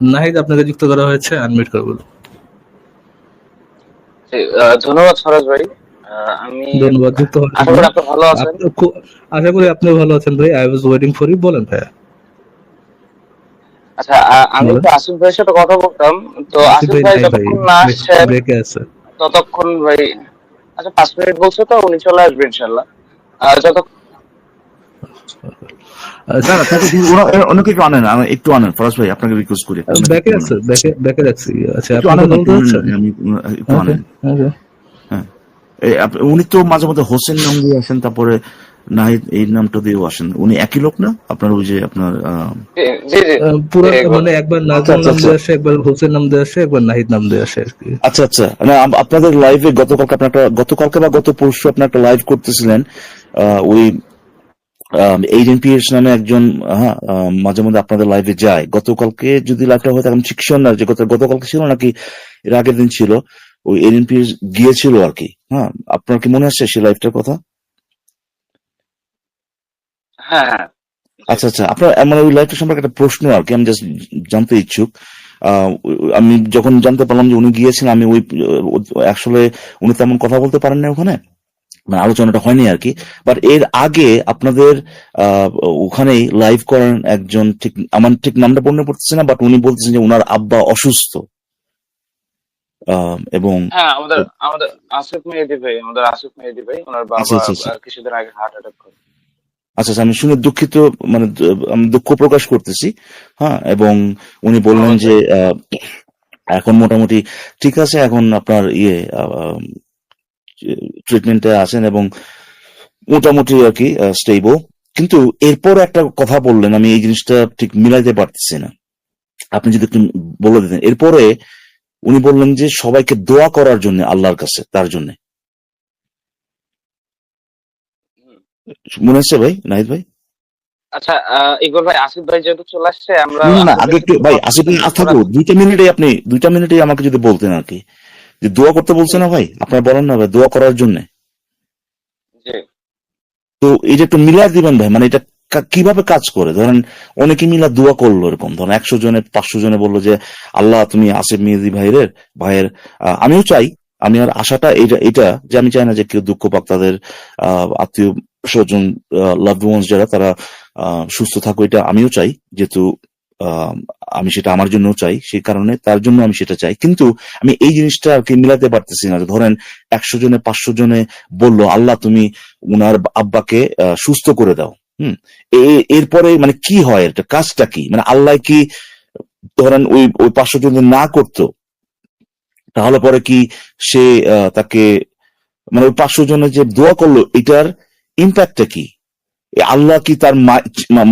নাহিদ, আপনাকে যুক্ত করা হয়েছে, আনমিউট করে বলুন। জি, ধন্যবাদ ফরাজ ভাই। আমি ধন্যবাদ যুক্ত হওয়ার আশা জন্য। করি আপনি ভালো আছেন। আশা করি আপনিও ভালো আছেন ভাই। I was waiting for you. বলেন ভাইয়া, আচ্ছা, আমি বলেন। তো আসিফ ভাইয়ের সাথে কথা বলতাম। তো আসিফ আসিফ ভাই ভাই নাই ভাই, যতক্ষণ না আসছেন ব্রেকে আছে। ততক্ষণ ভাই, আচ্ছা 5 মিনিট বলছে তো উনি চলে আসবে ইনশাল্লাহ। যতক্ষণ না আচ্ছা, না, তাকে অনেক একটু আনেন, একটু আনেন ফরাজ ভাই, আপনাকে রিকোয়েস্ট করি ওনাকে ব্যাকে একটু আনেন, আছে, ব্যাকে রাখছি। আচ্ছা, একটু আপনি আনেন কথা না, একটু বলতে আনেন না, চাচ্ছেন? আমি একটু ওকে, আনেন। ওকে। হ্যাঁ, উনি তো মাঝে মধ্যে হোসেন নাম দিয়ে আসেন, তারপরে নাহিদ এই নামটা দিয়েও আসেন। উনি একই লোক না আপনার? ওই যে আপনার জি জি জি জি, পুরো ইকবাল মানে ভাই। একবার আচ্ছা নাজমুল আচ্ছা নাম আচ্ছা দিয়ে আসে, একবার হোসেন নাম দিয়ে আসে, একবার নাহিদ নাম দিয়ে আসে আর কি। আচ্ছা আচ্ছা, না আপনাদের লাইভে গতকালকে আপনার গতকালকে বা গত পরশু আপনার একটা লাইভ করতেছিলেন। ওই এইডেন পিএস নামে একজন, হ্যাঁ, মাঝে মধ্যে আপনাদের লাইভে যায়। গতকালকে যদি লাইভটা হয়তো আমি ঠিক শিওর না যে গতকালকে ছিল নাকি এর আগের দিন ছিল, ওই এইডেন পিএস গিয়েছিল আর কি। হ্যাঁ, আপনার কি মনে আছে সেই লাইভটার কথা? হ্যাঁ হ্যাঁ, জি। আচ্ছা আচ্ছা, আপনার মানে ওই লাইভটা সম্পর্কে একটা প্রশ্ন আর কি, আমি জাস্ট জানতে ইচ্ছুক। আমি যখন জানতে পারলাম যে উনি গিয়েছেন, আমি ওই আসলে উনি তেমন কথা বলতে পারেন না ওখানে, মানে আলোচনাটা হয়নি আর কি। বাট এর আগে আপনাদের আহ, ওখানেই লাইভ করেন একজন, ঠিক আমার ঠিক নামটা মনে পড়তেছে না, বাট উনি বলতেছেন যে ওনার আব্বা অসুস্থ। এবং হ্যাঁ, আমাদের আমাদের আসিফ মেহেদী ভাই, আমাদের আসিফ মেহেদী ভাই, ওনার আচ্ছা বাবা আচ্ছা আচ্ছা কিছুদিন আগে হার্ট অ্যাটাক করে। আচ্ছা আচ্ছা, আমি শুনে দুঃখিত, মানে আমি দুঃখ প্রকাশ করতেছি। হ্যাঁ, এবং উনি বললেন ধন্যবাদ যে ভাই। এখন মোটামুটি ঠিক আছে, এখন আপনার ট্রিটমেন্টে আছেন এবং মোটামুটি আর কি স্টেবল। কিন্তু এরপর একটা কথা বললেন, আমি এই জিনিসটা ঠিক মিলাইতে পারতেছি না, আপনি যদি একটু বলে দিতেন। এরপরে উনি বললেন যে সবাইকে দোয়া করার জন্য আল্লাহর কাছে, তার জন্য। হুম। মনে হচ্ছে ভাই, নাহিদ ভাই? আচ্ছা, ইকবাল ভাই, আসিফ ভাই যেহেতু চলে আসছে, আমরা না না না, আসিফ আগে ভাইয়ের একটু সাথে একটু ভাই কথা আসিফ ভাই ওরা। থাকুক 2 মিনিটে, আপনি 2 মিনিটে আমাকে যদি বলতেন আর কি, যে দোয়া করতে বলছে হুম, না ভাই, আপনার বলেন না ভাই দোয়া করার জন্য। জি। তো এটা একটু মিলাই দিবেন ভাই, মানে এটা কিভাবে কাজ করে? ধরেন অনেকে মিলা দোয়া করলো, এরকম ধরেন 100 জনে 500 জনে বললো যে আল্লাহ তুমি আসিফ মেহেদী ভাইয়ের আমিও চাই, আমি আর আশাটা এটা এটা যে আমি চাই না যে কেউ দুঃখ পাক, তাদের আত্মীয় স্বজন, লাভড ওয়ান্স যারা, তারা সুস্থ থাকো, এটা আমিও চাই। যেহেতু আহ, আমি সেটা আমার জন্য চাই, সেই কারণে তার জন্য আমি সেটা চাই। কিন্তু আমি এই জিনিসটা আর কি মিলাতে পারতেছি না। ধরেন 100 জনে 500 জনে বললো আল্লাহ তুমি উনার আব্বাকে সুস্থ করে দাও। হুম, এরপরে মানে কি হয়, এটা কাজটা কি, মানে আল্লাহ কি, ধরেন ওই ওই 500 জন না করতো, তাহলে পরে কি সে তাকে, মানে ওই 500 জনের যে দোয়া করলো এটার ইম্প্যাক্টটা কি? আল্লাহ কি তার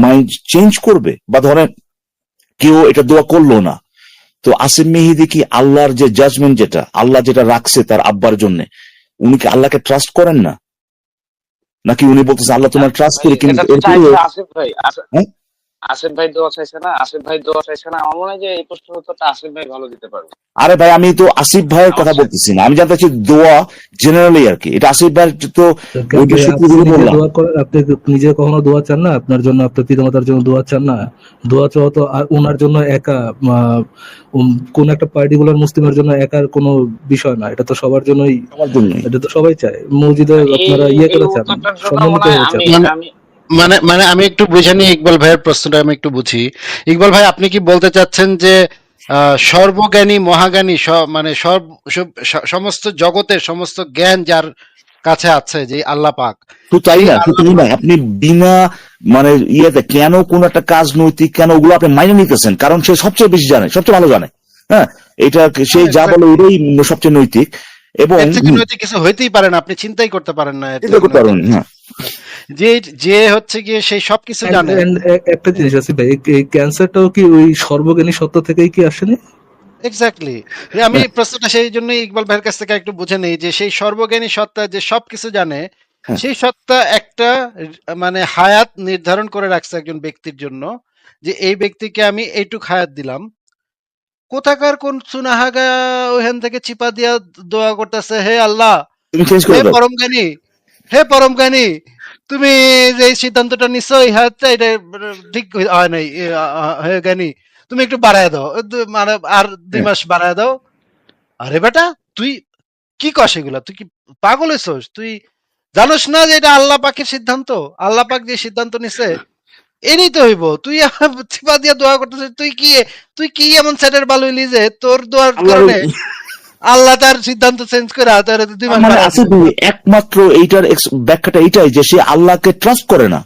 মাইন্ড চেঞ্জ করবে? বা ধরেন কেউ এটা দোয়া করলো না, তো আসিফ মেহেদী কি আল্লাহর যে জাজমেন্ট, যেটা আল্লাহ যেটা রাখছে তার আব্বার জন্য, উনি কি আল্লাহকে ট্রাস্ট করেন না? নাকি উনি বলতেছে আল্লাহ তোমার ট্রাস্ট ভাই, করি, কিন্তু এটা তো এরপরেও? চাইছে আসিফ ভাই। হ্যাঁ? আসিফ ভাই দোয়া চাইছে না, আসিফ ভাই দোয়া চাইছে না। আমার মনে হয় যে এই প্রশ্নের উত্তরটা আসিফ ভাই ভালো দিতে পারবে। আরে ভাই, আমি তো আসিফ ভাইয়ের আমার কথা সে- বলতেছি না, আমি জানতে চাচ্ছি দোয়া জেনারেলি আর কি। এটা আসিফ ভাইয়ের তো তো কেন ওইটা ভাই, সূত্র আপনি ধরে নিজে বললাম। দোয়া করেন? আপনি নিজে কখনো দোয়া চান না? আপনার জন্য, আপনার পিতামাতার জন্য দোয়া চান না? দোয়া চাওয়া তো আর ওনার জন্য একা, আহ, কোন একটা পার্টিকুলার মুসলিমের জন্য একার কোনো বিষয় না, এটা তো সবার জন্যই। আমার জন্যই। এটা তো সবাই চায়। মসজিদে এই আপনারা ইয়ে এই করে চান, উত্তরটার জন্য মনে সম্মানিত হয় হয়ে চান। আমি মানে আমি মানে আমি একটু বুঝে নিই ইকবাল ভাইয়ের প্রশ্নটা, আমি একটু বুঝি। ইকবাল ভাই, আপনি কি বলতে চাচ্ছেন যে সর্বজ্ঞানী মহাজ্ঞানী মানে সমস্ত জগতের সমস্ত জ্ঞান যার কাছে আছে, যে আল্লাহ পাক, শুধু তাই সেই না, শুধু আল্লাহ তাই না, পাক। আপনি বিনা মানে ইয়েতে কেন কোন একটা কাজ নৈতিক, কেন ওগুলো আপনি মাইনে নিতেছেন? কারণ সে সবচেয়ে বেশি জানে, সবচেয়ে ভালো জানে। হ্যাঁ, এটা সে যা বলে এক্স্যাক্টলি, ওটাই সবচেয়ে নৈতিক। এবং এর থেকে নৈতিক কিছু হইতেই পারে না, আপনি চিন্তাই করতে পারেন না এর চিন্তা থেকে করতে নৈতিক পারবেন। কিছু। হ্যাঁ, যে যে হচ্ছে গিয়ে সেই সবকিছু জানে। একটা জিনিস আছে ভাই, এই ক্যান্সারটাও কি ওই সর্বজ্ঞানী সত্য থেকেই কি আসেনি? এক্স্যাক্টলি, আমি প্রশ্নটা সেই জন্যই ইকবাল ভাইয়ের কাছ থেকে একটু বুঝে নেই, যে সেই সর্বজ্ঞানী সত্তা যে সবকিছু জানে, হ্যাঁ, সেই সত্তা একটা মানে হায়াত নির্ধারণ করে রাখছে একজন ব্যক্তির জন্য, যে এই ব্যক্তিকে আমি এইটুক হায়াত দিলাম। কোথাকার কোন সুনাহাগা ওইখান থেকে চিপা দিয়া দোয়া করতেছে, হে আল্লাহ, তুমি চেঞ্জ হে করে দাও। পরম জ্ঞানী, হে পরম জ্ঞানী, তুমি যে এই সিদ্ধান্তটা নিচ্ছ এই হায়াতটা, এটা ঠিক হয় নাই, হে জ্ঞানী, তুমি একটু বাড়ায় দাও, মানে আর 2 মাস বাড়ায় দাও। আরে বেটা, তুই কি কস এগুলা? তুই কি পাগল হইছস? তুই জানোস না যে এটা আল্লাহ পাকের সিদ্ধান্ত? আল্লাহ পাক যে সিদ্ধান্ত নিছে এরই তো হইব। তুই আমার চিপা দিয়া দোয়া করতেছিস। তুই কি এমন সেটের বাল হইলি যে তোর দোয়ার আল্লাহর কারণে আল্লাহ তার সিদ্ধান্ত চেঞ্জ করে তোর 2 মাস মানে বাড়ায় আসিফ দিবে। ভাই একমাত্র এইটার ব্যাখ্যাটা এইটাই যে সে আল্লাহকে ট্রাস্ট করে না।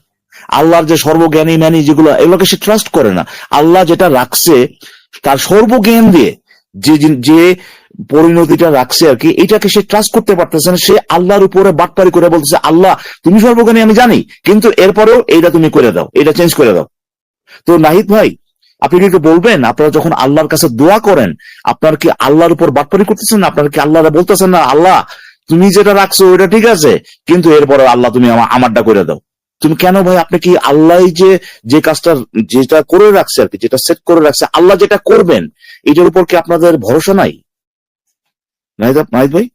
আল্লাহর যে সর্বজ্ঞানী ম্যানী যেগুলো, এগুলোকে সে ট্রাস্ট করে না। আল্লাহ যেটা রাখছে তার সর্বজ্ঞান দিয়ে যে যে পরিণতিটা রাখছে আর কি, এটাকে সে ট্রাস্ট করতে পারতেছে না। সে আল্লাহর উপরে বাটপারি করে বলতেছে, আল্লাহ তুমি সর্বজ্ঞানী আমি জানি, কিন্তু এরপরেও এইটা তুমি করে দাও, এটা চেঞ্জ করে দাও। তো নাহিদ ভাই, আপনি কি একটু বলবেন, আপনারা যখন আল্লাহর কাছে দোয়া করেন, আপনার কি আল্লাহর উপর বাটপারি করতেছেন না? আপনারা কি আল্লাহরা বলতেছেন না, আল্লাহ তুমি যেটা রাখছো ওইটা ঠিক আছে, কিন্তু এরপরে আল্লাহ তুমি আমারটা করে দাও? তুমি কেন ভাই, আপনি কি আল্লাহ যে কাজটা যেটা করে রাখছে আর কি, যেটা সেট করে রাখছে, আল্লাহ যেটা করবেন এটার উপর কি আপনাদের ভরসা নাই? নাহিদ ভাই,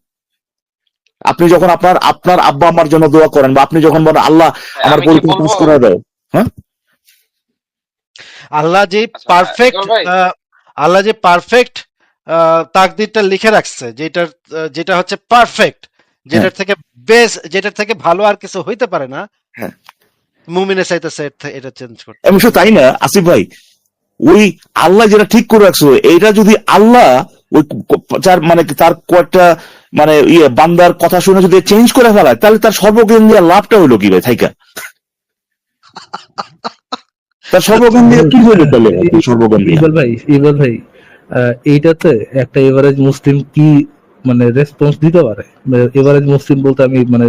আপনি যখন আপনার আব্বা আমার জন্য দোয়া করেন, বা আপনি যখন বলেন আল্লাহ আমার আমি কি পরীক্ষা বলবো? পাস করে দাও, হ্যাঁ, আল্লাহ যে আচ্ছা, পারফেক্ট, ইকবাল ভাই, আল্লাহ যে পারফেক্ট তাকদীরটা লিখে রাখছে, যেটা হচ্ছে পারফেক্ট, হ্যাঁ, যেটার থেকে ভালো আর কিছু হইতে পারে না, হ্যাঁ। মুমিনে চাইতেছে এটা চেঞ্জ করতে। এবং শুধু তাই না আসিফ ভাই, ওই আল্লাহ যেটা ঠিক করে রাখছো, এটা যদি আল্লাহ ওই মানে তার কয়েকটা মানে বান্দার কথা শুনে যদি চেঞ্জ করে ফেলায়, তাহলে তার সর্বজ্ঞান দিয়ে লাভটা হইলো কি ভাই? থাইকা তার সর্বজ্ঞান দিয়ে কি হইলো তাহলে? সর্বজ্ঞান দিয়ে ইকবাল ভাই, এইটাতে একটা এভারেজ মুসলিম কি মানে রেসপন্স দিতে পারে? এভারেজ মুসলিম বলতে আমি মানে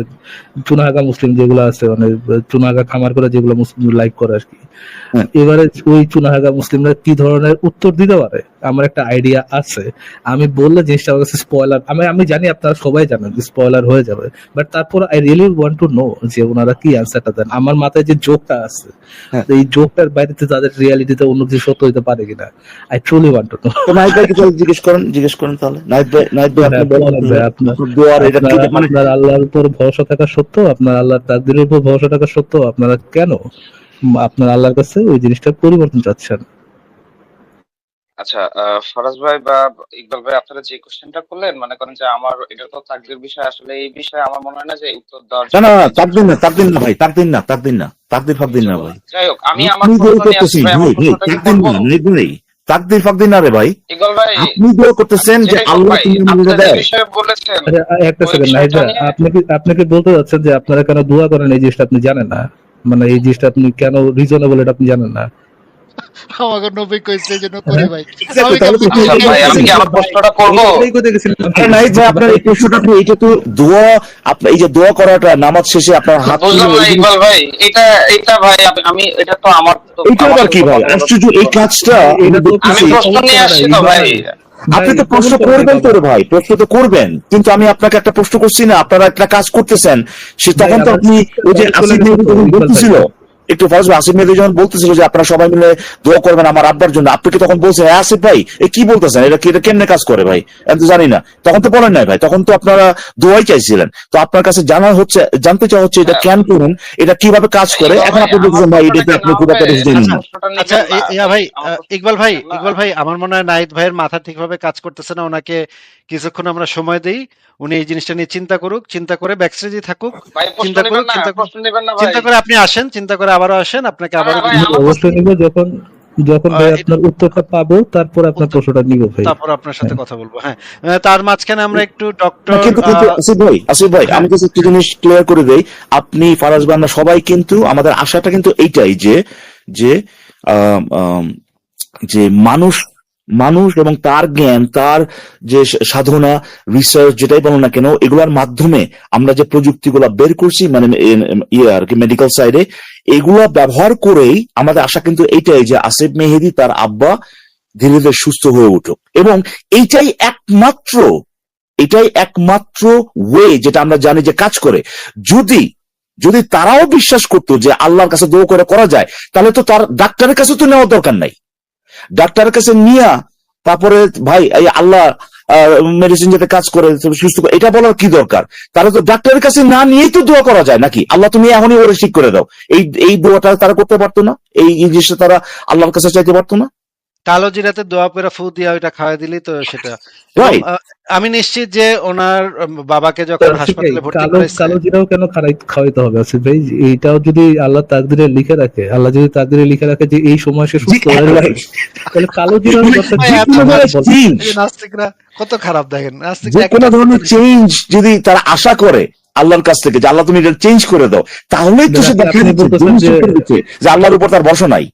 চুনাহাগা মুসলিম যেগুলো আছে, মানে চুনাহাগা খামার করে যেগুলো মুসলিম লাইক করে আর কি, হ্যাঁ। এভারেজ ওই চুনাহাগা মুসলিমরা কি ধরনের উত্তর দিতে পারে আমার একটা আইডিয়া আছে। আমি বললে জিনিসটা আমার কাছে স্পয়লার, আমি জানি আপনারা সবাই জানেন স্পয়লার হয়ে যাবে, বাট তারপর I really want to know যে ওনারা কি অ্যান্সারটা দেন। আমার মাথায় যে জোকটা আছে, হ্যাঁ। এই জোকটার বাইরেতে তাদের রিয়ালিটিতে অন্য কিছু সত্য হইতে পারে কিনা, I truly want to know. তো নাহিদ ভাই কিছু জিজ্ঞেস করেন তাহলে। নাহিদ ভাই আপনি বলেন আপনার দোয়ার এটা ঠিক মানে আপনার আল্লাহর উপর ভরসা থাকা সত্ত্বেও, আপনার আল্লাহর তাকদীরের উপর ভরসা থাকা সত্ত্বেও আপনারা কেন আপনার আল্লাহর কাছে ওই জিনিসটার পরিবর্তন চাচ্ছেন? আচ্ছা, ফরাজ ভাই বা ইকবাল ভাই, আপনারা যে কোশ্চেনটা করলেন, মনে করেন যে আমার এটা তো তাকদীর বিষয়, আসলে এই বিষয়ে আমার মনে হয় না যে উত্তর দেওয়ার না জন্য না কিছু তাকদিন না ভাই, তাকদির ফাকদিন না ভাই। যাই হোক, আমি আমার আপনি দোয়া প্রশ্ন নিয়ে আসছি করতেছেন ভাই, আমার ভাই, প্রশ্নটা কি তাকদিন বলবো? না নাহিদ ভাই, তাকদির ফাকদিন না রে ভাই। ইকবাল ভাই, আপনি দোয়া করতেছেন যে যেটাই হোক আল্লাহ ভাই, তুমি আপনি আমাকে যে দেয়। বিষয়ে বলেছেন আচ্ছা, একটা ওই সেকেন্ড নাহিদ বিষয়টা ভাই, নিয়ে আপনি কি বলতে যাচ্ছেন যে আপনারা কেন দোয়া করেন এই জিনিসটা আপনি জানেন না? মানে এই জিনিসটা আপনি কেন রিজনেবল এটা আপনি জানেন না? আমাকে নবী কইছে যে করি হ্যাঁ? ভাই। Exactly, আমি তাহলে তো কেমন- আচ্ছা ভাই, আমি কি আমার প্রশ্নটা করবো? এটাই করতে গেছিলাম। আরে নাহিদ ভাই, আপনার এই প্রশ্নটা আপনি, এটা তো দোয়া, আপনার এই যে দোয়া করাটা নামাজ শেষে আপনার হাত বুঝলাম তুলে না ইকবাল ভাই, এটা ভাই আমি এটা তো আমার তো এইটা আমার আবার কি সাথে ভাই? কথা বলার আশ্চর্য, এই কাজটা এটা তো আমি প্রশ্ন নিয়ে আসছি তো ভাই। আপনি তো প্রশ্ন করবেন তো রে ভাই, প্রশ্ন তো করবেন, কিন্তু আমি আপনাকে একটা প্রশ্ন করছি না, আপনারা একটা কাজ করতেছেন, সে তখন তো আপনি ওই যে আসিফ মেহেদী যখন বলতেছিল, একটু ফরাজ ভাই, আসিফ মেহেদী যখন বলতেছিল যে আপনারা সবাই মিলে দোয়া করবেন আমার আব্বার জন্য, আপনি কি তখন বলছেন হ্যাঁ আসিফ ভাই কি বলতেছেন, এটা কেমনে কাজ করে ভাই, আমি তো জানি না? তখন তো বলেন নাই ভাই, তখন তো আপনারা দোয়াই চাইছিলেন। তো আপনার কাছে জানতে চাওয়া হচ্ছে এটা কেন করেন, এটা কিভাবে কাজ করে, এখন আপনি বলতেছেন ভাই এটাতে আপনি খুব একটা বেশি জানেন না। আচ্ছা ভাই, ইকবাল ভাই আমার মনে হয় নাহিদ ভাইয়ের মাথা ঠিকভাবে কাজ করতেছে না। ওনাকে কিছুক্ষণ আমরা সময় দেই, উনি এই জিনিসটা নিয়ে চিন্তা করুক, চিন্তা করে ব্যাকস্টেজে থাকুক, ভাই প্রশ্ন চিন্তা নেবেন করুক, না, প্রশ্ন নেবেন না ভাই। চিন্তা করে আপনি আসেন, চিন্তা করে আবারও আসেন, আপনাকে আবারও ভাই, কিছু আমার অবশ্যই নিব, যখন ভাই আপনার উত্তরটা পাবো তারপর আপনার প্রশ্নটা নিব ভাই। তারপর আপনার সাথে কথা বলবো। হ্যাঁ, তার মাঝখানে আমরা একটু না, ডক্টর কিন্তু আসিফ ভাই আমি কিছু একটা জিনিস ক্লিয়ার করে দেই। আপনি ফারাজ ভাই আমরা সবাই কিন্তু আমাদের আশাটা কিন্তু এইটাই যে যে আম, আম, যে মানুষ এবং তার জ্ঞান, তার যে সাধনা, রিসার্চ যেটাই বলো না কেন, এগুলোর মাধ্যমে আমরা যে প্রযুক্তিগুলো বের করছি, মানে আর কি মেডিকেল সাইডে, এগুলা ব্যবহার করেই আমাদের আশা কিন্তু এইটাই যে আসিফ মেহেদী তার আব্বা ধীরে ধীরে সুস্থ হয়ে উঠুক। এবং এটাই একমাত্র ওয়ে যেটা আমরা জানি যে কাজ করে। যদি তারাও বিশ্বাস করতো যে আল্লাহর কাছে দোয়া করে করা যায়, তাহলে তো তার ডাক্তারের কাছে তো নেওয়ার দরকার নাই। ডাক্তারের কাছে নিয়ে তারপরে ভাই এই আল্লাহ মেডিসিন যাতে কাজ করে সুস্থ করে, এটা বলার কি দরকার? তাহলে তো ডাক্তারের কাছে না নিয়েই তো দোয়া করা যায় নাকি, আল্লাহ তুমি এখনই ওরে ঠিক করে দাও, এই দোয়াটা তারা করতে পারতো না? এই জিনিসটা তারা আল্লাহর কাছে চাইতে পারতো না? কালো জিরাতে দোয়া পড়া ফু দিয়া ওইটা খাওয়াই দিলি তো সেটা। এবং রাইট। আমি নিশ্চিত যে ওনার বাবাকে যখন আসিফ ভাই, হাসপাতালে ভর্তি কালো করাইছে, কালো জিরাও কেন খাওয়াইতে হবে আসিফ ভাই? এইটাও যদি আল্লাহ তাকদিরে লিখে রাখে, আল্লাহ যদি তাকদিরে লিখে রাখে যে এই সময় সে সুস্থ হয়ে যাবে, রাইট। তাহলে কালো জিরার মানে দরকার ভাই কি? এত কোনো ভাই, ধরনের বলেন। চেঞ্জ, এই যে নাস্তিকরা কত খারাপ দেখেন, নাস্তিকরা যে একটা কোনো ধরনের কথা চেঞ্জ যদি তারা আশা করে আল্লাহর কাছ থেকে যে আল্লাহ তুমি এটা চেঞ্জ করে দাও, তাহলেই তো সে নাকি দেখা আপনি দিচ্ছে, বলতেছেন যে demonstrate করে দিচ্ছে যে আল্লাহর উপর তার ভরসা নাই।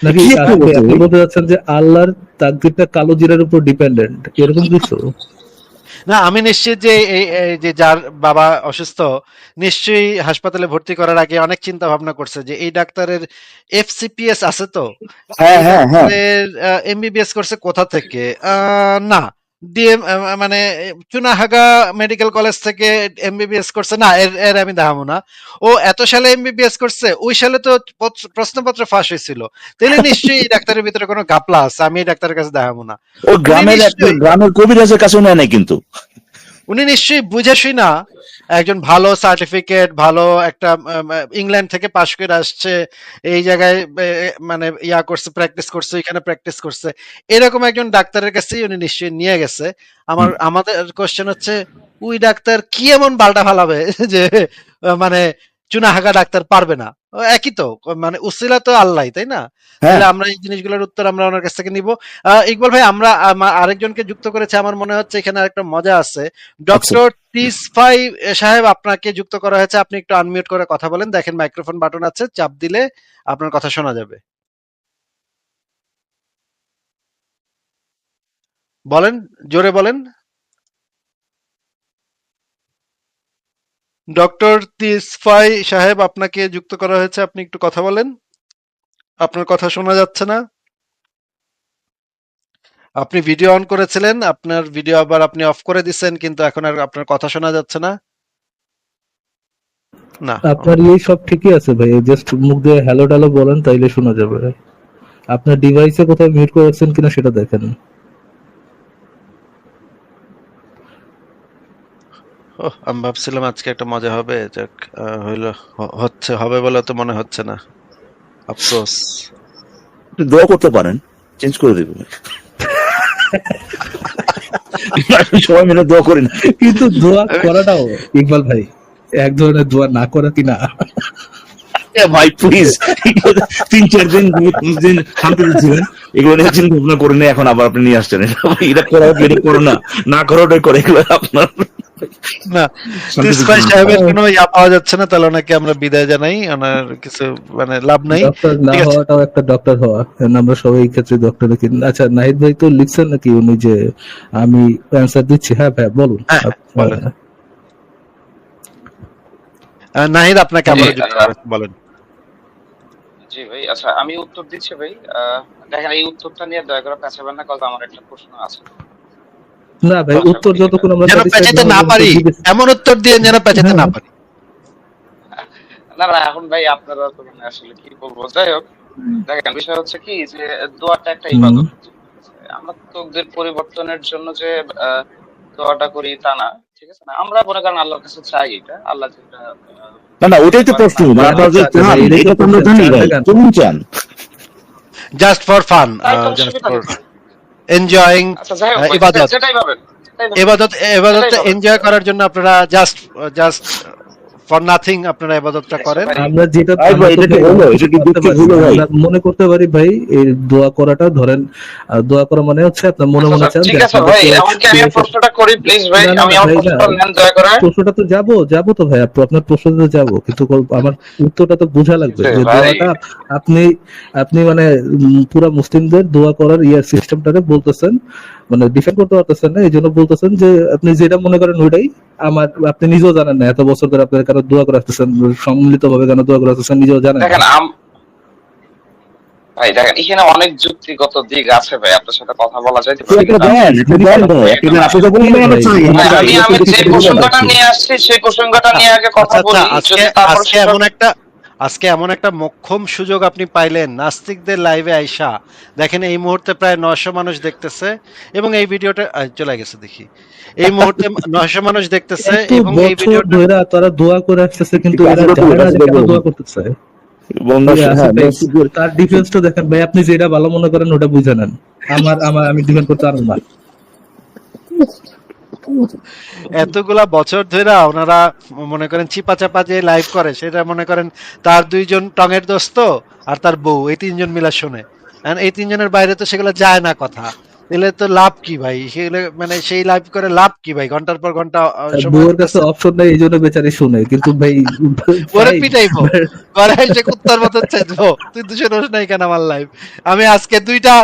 নাকি কি একটা আসিফ ভাই বলছে আপনি ভাই? বলতে চাচ্ছেন যে আল্লাহর তাকদিরটা কালো জিরার উপর ডিপেন্ডেন্ট, এরকম কিছু? না, আমি নিশ্চিত যে এই যে যার বাবা অসুস্থ নিশ্চয়ই হাসপাতালে ভর্তি করার আগে অনেক চিন্তা ভাবনা করছে যে এই ডাক্তারের এফসিপিএস আছে তো, হ্যাঁ এই হ্যাঁ হ্যাঁ, ডাক্তারের এমবিবিএস করছে কোথা থেকে, না মানে চুনাহাগা মেডিকেল কলেজ থেকে এমবিবিএস করছে না, এর এর আমি দেখাবো না। ও এত সালে এমবিবিএস করছে, ওই সালে তো প্রশ্নপত্র ফাঁস হয়েছিল, তাহলে নিশ্চয়ই এই ডাক্তারের ভিতরে কোনো ঘাপলা আছে, আমি এই ডাক্তারের কাছে দেখাবো না। ও উনি গ্রামের একটা নিশ্চয়ই গ্রামের কবিরাজের কাছেও নেয় নাই কিন্তু। উনি নিশ্চয়ই বুঝে শুই না একজন ভালো সার্টিফিকেট, ভালো একটা ইংল্যান্ড থেকে পাশ করে আসছে, এই জায়গায় মানে ইয়া করছে, প্র্যাকটিস করছে, এখানে প্র্যাকটিস করছে, এরকম একজন ডাক্তারের কাছেই উনি নিশ্চয়ই নিয়ে গেছে। আমাদের কোশ্চেন হচ্ছে ওই ডাক্তার কি এমন বালটা ফালাবে যে মানে চুনাহাগা ডাক্তার পারবে না? ও একই তো, মানে উসিলা তো আল্লাহ, তাই না? হ্যাঁ, তাহলে আমরা এই জিনিসগুলোর উত্তর আমরা ওনার কাছ থেকে নিব। ইকবাল ভাই, আমরা আরেকজনকে যুক্ত করেছে, আমার মনে হচ্ছে এখানে আরেকটা মজা আছে। আচ্ছা। ডক্টর টিসফাই সাহেব, আপনাকে যুক্ত করা হয়েছে, আপনি একটু আনমিউট করে কথা বলেন, দেখেন মাইক্রোফোন বাটন আছে, চাপ দিলে আপনার কথা শোনা যাবে। বলেন, জোরে বলেন। ডক্টর তিসফাই সাহেব, আপনাকে যুক্ত করা হয়েছে, আপনি একটু কথা বলেন, আপনার কথা শোনা যাচ্ছে না। আপনি ভিডিও অন করেছিলেন, আপনার ভিডিও আবার আপনি অফ করে দিচ্ছেন, কিন্তু এখন আর আপনার কথা শোনা যাচ্ছে না। না, আপনার এই সব ঠিকই আছে ভাই, জাস্ট মুখ দিয়ে হ্যালো টালো বলেন, তাইলে শোনা যাবে। আপনার ডিভাইসে কোথাও মিউট করে রাখছেন কিনা সেটা দেখেন। আমি ভাবছিলাম আজকে একটা মজা হবে, যাক হইলো, হচ্ছে, হবে বলে তো মনে হচ্ছে না, আফসোস। একটু দোয়া করতে পারেন, চেঞ্জ করে দেবে। সবাই মিলে দোয়া করি না? কিন্তু দোয়া করাটাও ইকবাল ভাই এক ধরনের দোয়া না করা কিনা। এ ভাই প্লিজ, 3-4 দিন 5 দিন শান্তি দিচ্ছিলেন, এগুলো নিয়ে চিন্তা ভাবনা করে নিয়ে এখন আবার আপনি নিয়ে আসছেন। এটা করা হোক, এটা করো না, না করো ওটাই করে, এগুলো আপনার না, শান্তি তিসফাই দিচ্ছেন। সাহেবের কোনো ইয়া পাওয়া যাচ্ছে না, তাহলে ওনাকে আমরা বিদায় জানাই, ওনার কিছু মানে লাভ নাই। ডক্টর না ঠিক আছে, হওয়াটাও একটা ডক্টর হওয়া, আমরা সবাই এই ক্ষেত্রে ডক্টর। আচ্ছা নাহিদ ভাই তো লিখছেন নাকি উনি যে আমি অ্যান্সার দিচ্ছি? হ্যাঁ ভাই বলুন। হ্যাঁ, বলেন। নাহিদ, আপনাকে জি, আমরা যুক্ত করেছি, বলেন। জি ভাই, আচ্ছা আমি উত্তর দিচ্ছি ভাই। দেখেন, এই উত্তরটা নিয়ে দয়া করে পেঁচাবেন না, কারণ আমার একটা প্রশ্ন আছে। না ভাই, আশা উত্তর করি যতক্ষণ আমরা যেন satisfied পেঁচাতে না না হবো, পারি, উত্তর দিতে- এমন উত্তর দিয়ে যেন পেঁচাতে না পারি। না না, এখন ভাই আপনারা তো মানে আসলে কি বলবো, যাই হোক, দেখেন বিষয় হচ্ছে কি যে দোয়াটা একটা হুম। ইবাদত। আমরা তকদির পরিবর্তনের জন্য যে দোয়াটা করি তা না, ঠিক আছে না, আমরা মনে করেন আল্লাহর কাছে চাই, এটা আল্লাহ যেটা না না, ওটাই তো প্রশ্ন, মানে আপনারা যে আচ্ছা, চান, ভাই, এটাই তো এটা তো আমরা প্রশ্ন, জানি ভাই, চান কেমন চান? জাস্ট ফর ফান, তাই তো, জাস্ট অসুবিধা ফর নেই। এনজয়িং আচ্ছা যাই হোক ভাই, ইবাদত। যেটাই পাবেন সেটাই পাবেন, এবাদত সেটাই পাবেন। এনজয় করার জন্য আপনারা জাস্ট ফর নাথিং আপনারা ইবাদতটা করেন। আমরা যেটা ভাই ভাই, এটা কি হলো? এটা কি করতে যুক্তি পারি, হলো ভাই? আমরা মনে করতে পারি ভাই, এই দোয়া করাটা ধরেন, দোয়া করা মানে হচ্ছে আপনার মনে মনে আচ্ছা, চান ঠিক যে আছে ভাই, আমাকে আমি প্রশ্নটা করি প্লিজ ভাই, না, না, আমি না, আমার ভাই, প্রশ্নটা না। নেন দয়া করে। প্রশ্নটা তো যাবো তো ভাই, আপনার প্রশ্নটা তো যাবো, কিন্তু আমার উত্তরটা তো বোঝা লাগবে যে ভাই। দোয়াটা আপনি মানে পুরা মুসলিমদের দোয়া করার সিস্টেমটাকে বলতেছেন, মানে ডিফেন্ড করতে পারতেছেন না, এই জন্য বলতেছেন যে আপনি যেটা মনে করেন ওইটাই। আপনি নিজেও জানেন না এত বছর ধরে আপনার কারো দোয়া করে আসতেছেন, সম্মিলিত ভাবে কেন দোয়া করে আসতেছেন নিজেও জানেন দেখেন না। ভাই দেখেন, এখানে অনেক যুক্তিগত দিক আছে ভাই, আপনার সাথে কথা বলা যায়। তো একটা দেন, একটা দেন ভাই, একটা দেন, আপনি তো বললেন আমরা চাই, ভাই, আমরা আমি চাই, আমি এটা যে তো বললেন প্রসঙ্গটা আপনি। নিয়ে আসছি সেই প্রসঙ্গটা নিয়ে আগে কথা আচ্ছা, বলি, আজকে যদি তারপর আজকে এমন একটা মোক্ষম সুযোগ আপনি পাইলেন নাস্তিকদের লাইভে আইসা। দেখেন এই মুহূর্তে প্রায় 900 মানুষ দেখতেছে, এবং এই ভিডিওটা চলে গেছে দেখি, এই মুহূর্তে 900 মানুষ দেখতেছে, এত এবং এই বছর ভিডিওটা ধরে তারা দোয়া করে আসতেছে, কিন্তু এরা জানে না যে কেন দোয়া করতেছে। বন্ধু আসিফ হ্যাঁ ভাই, নসিবের তার ডিফেন্সটা দেখেন ভাই, আপনি যেটা ভালো মনে করেন ওটা বুঝে নেন। আমি ডিফেন্ড করতে পারবো না। এতগুলা বছর ধরে ওনারা মনে করেন চিপা চাপা যে লাইভ করে, সেটা মনে করেন তার দুইজন টঙের দোস্ত আর তার বউ, এই তিনজন মিলা শুনে। And এই তিনজনের বাইরে তো সেগুলো যায় না কথা। তাহলে তো লাভ কি ভাই? সেগুলো মানে সেই লাইভ করে লাভ কি ভাই? ঘন্টার পর ঘন্টা সময় বউয়ের কাছে দিতেছে। অপশন নাই, এই জন্য বেচারি শুনে, কিন্তু ভাই ওরে ভাই পিটাইবো, ঘরে এসে কুত্তার মতো চেঁচবো, তুই তো শুনোস নাই কেন আমার লাইভ? আমি আজকে 2টা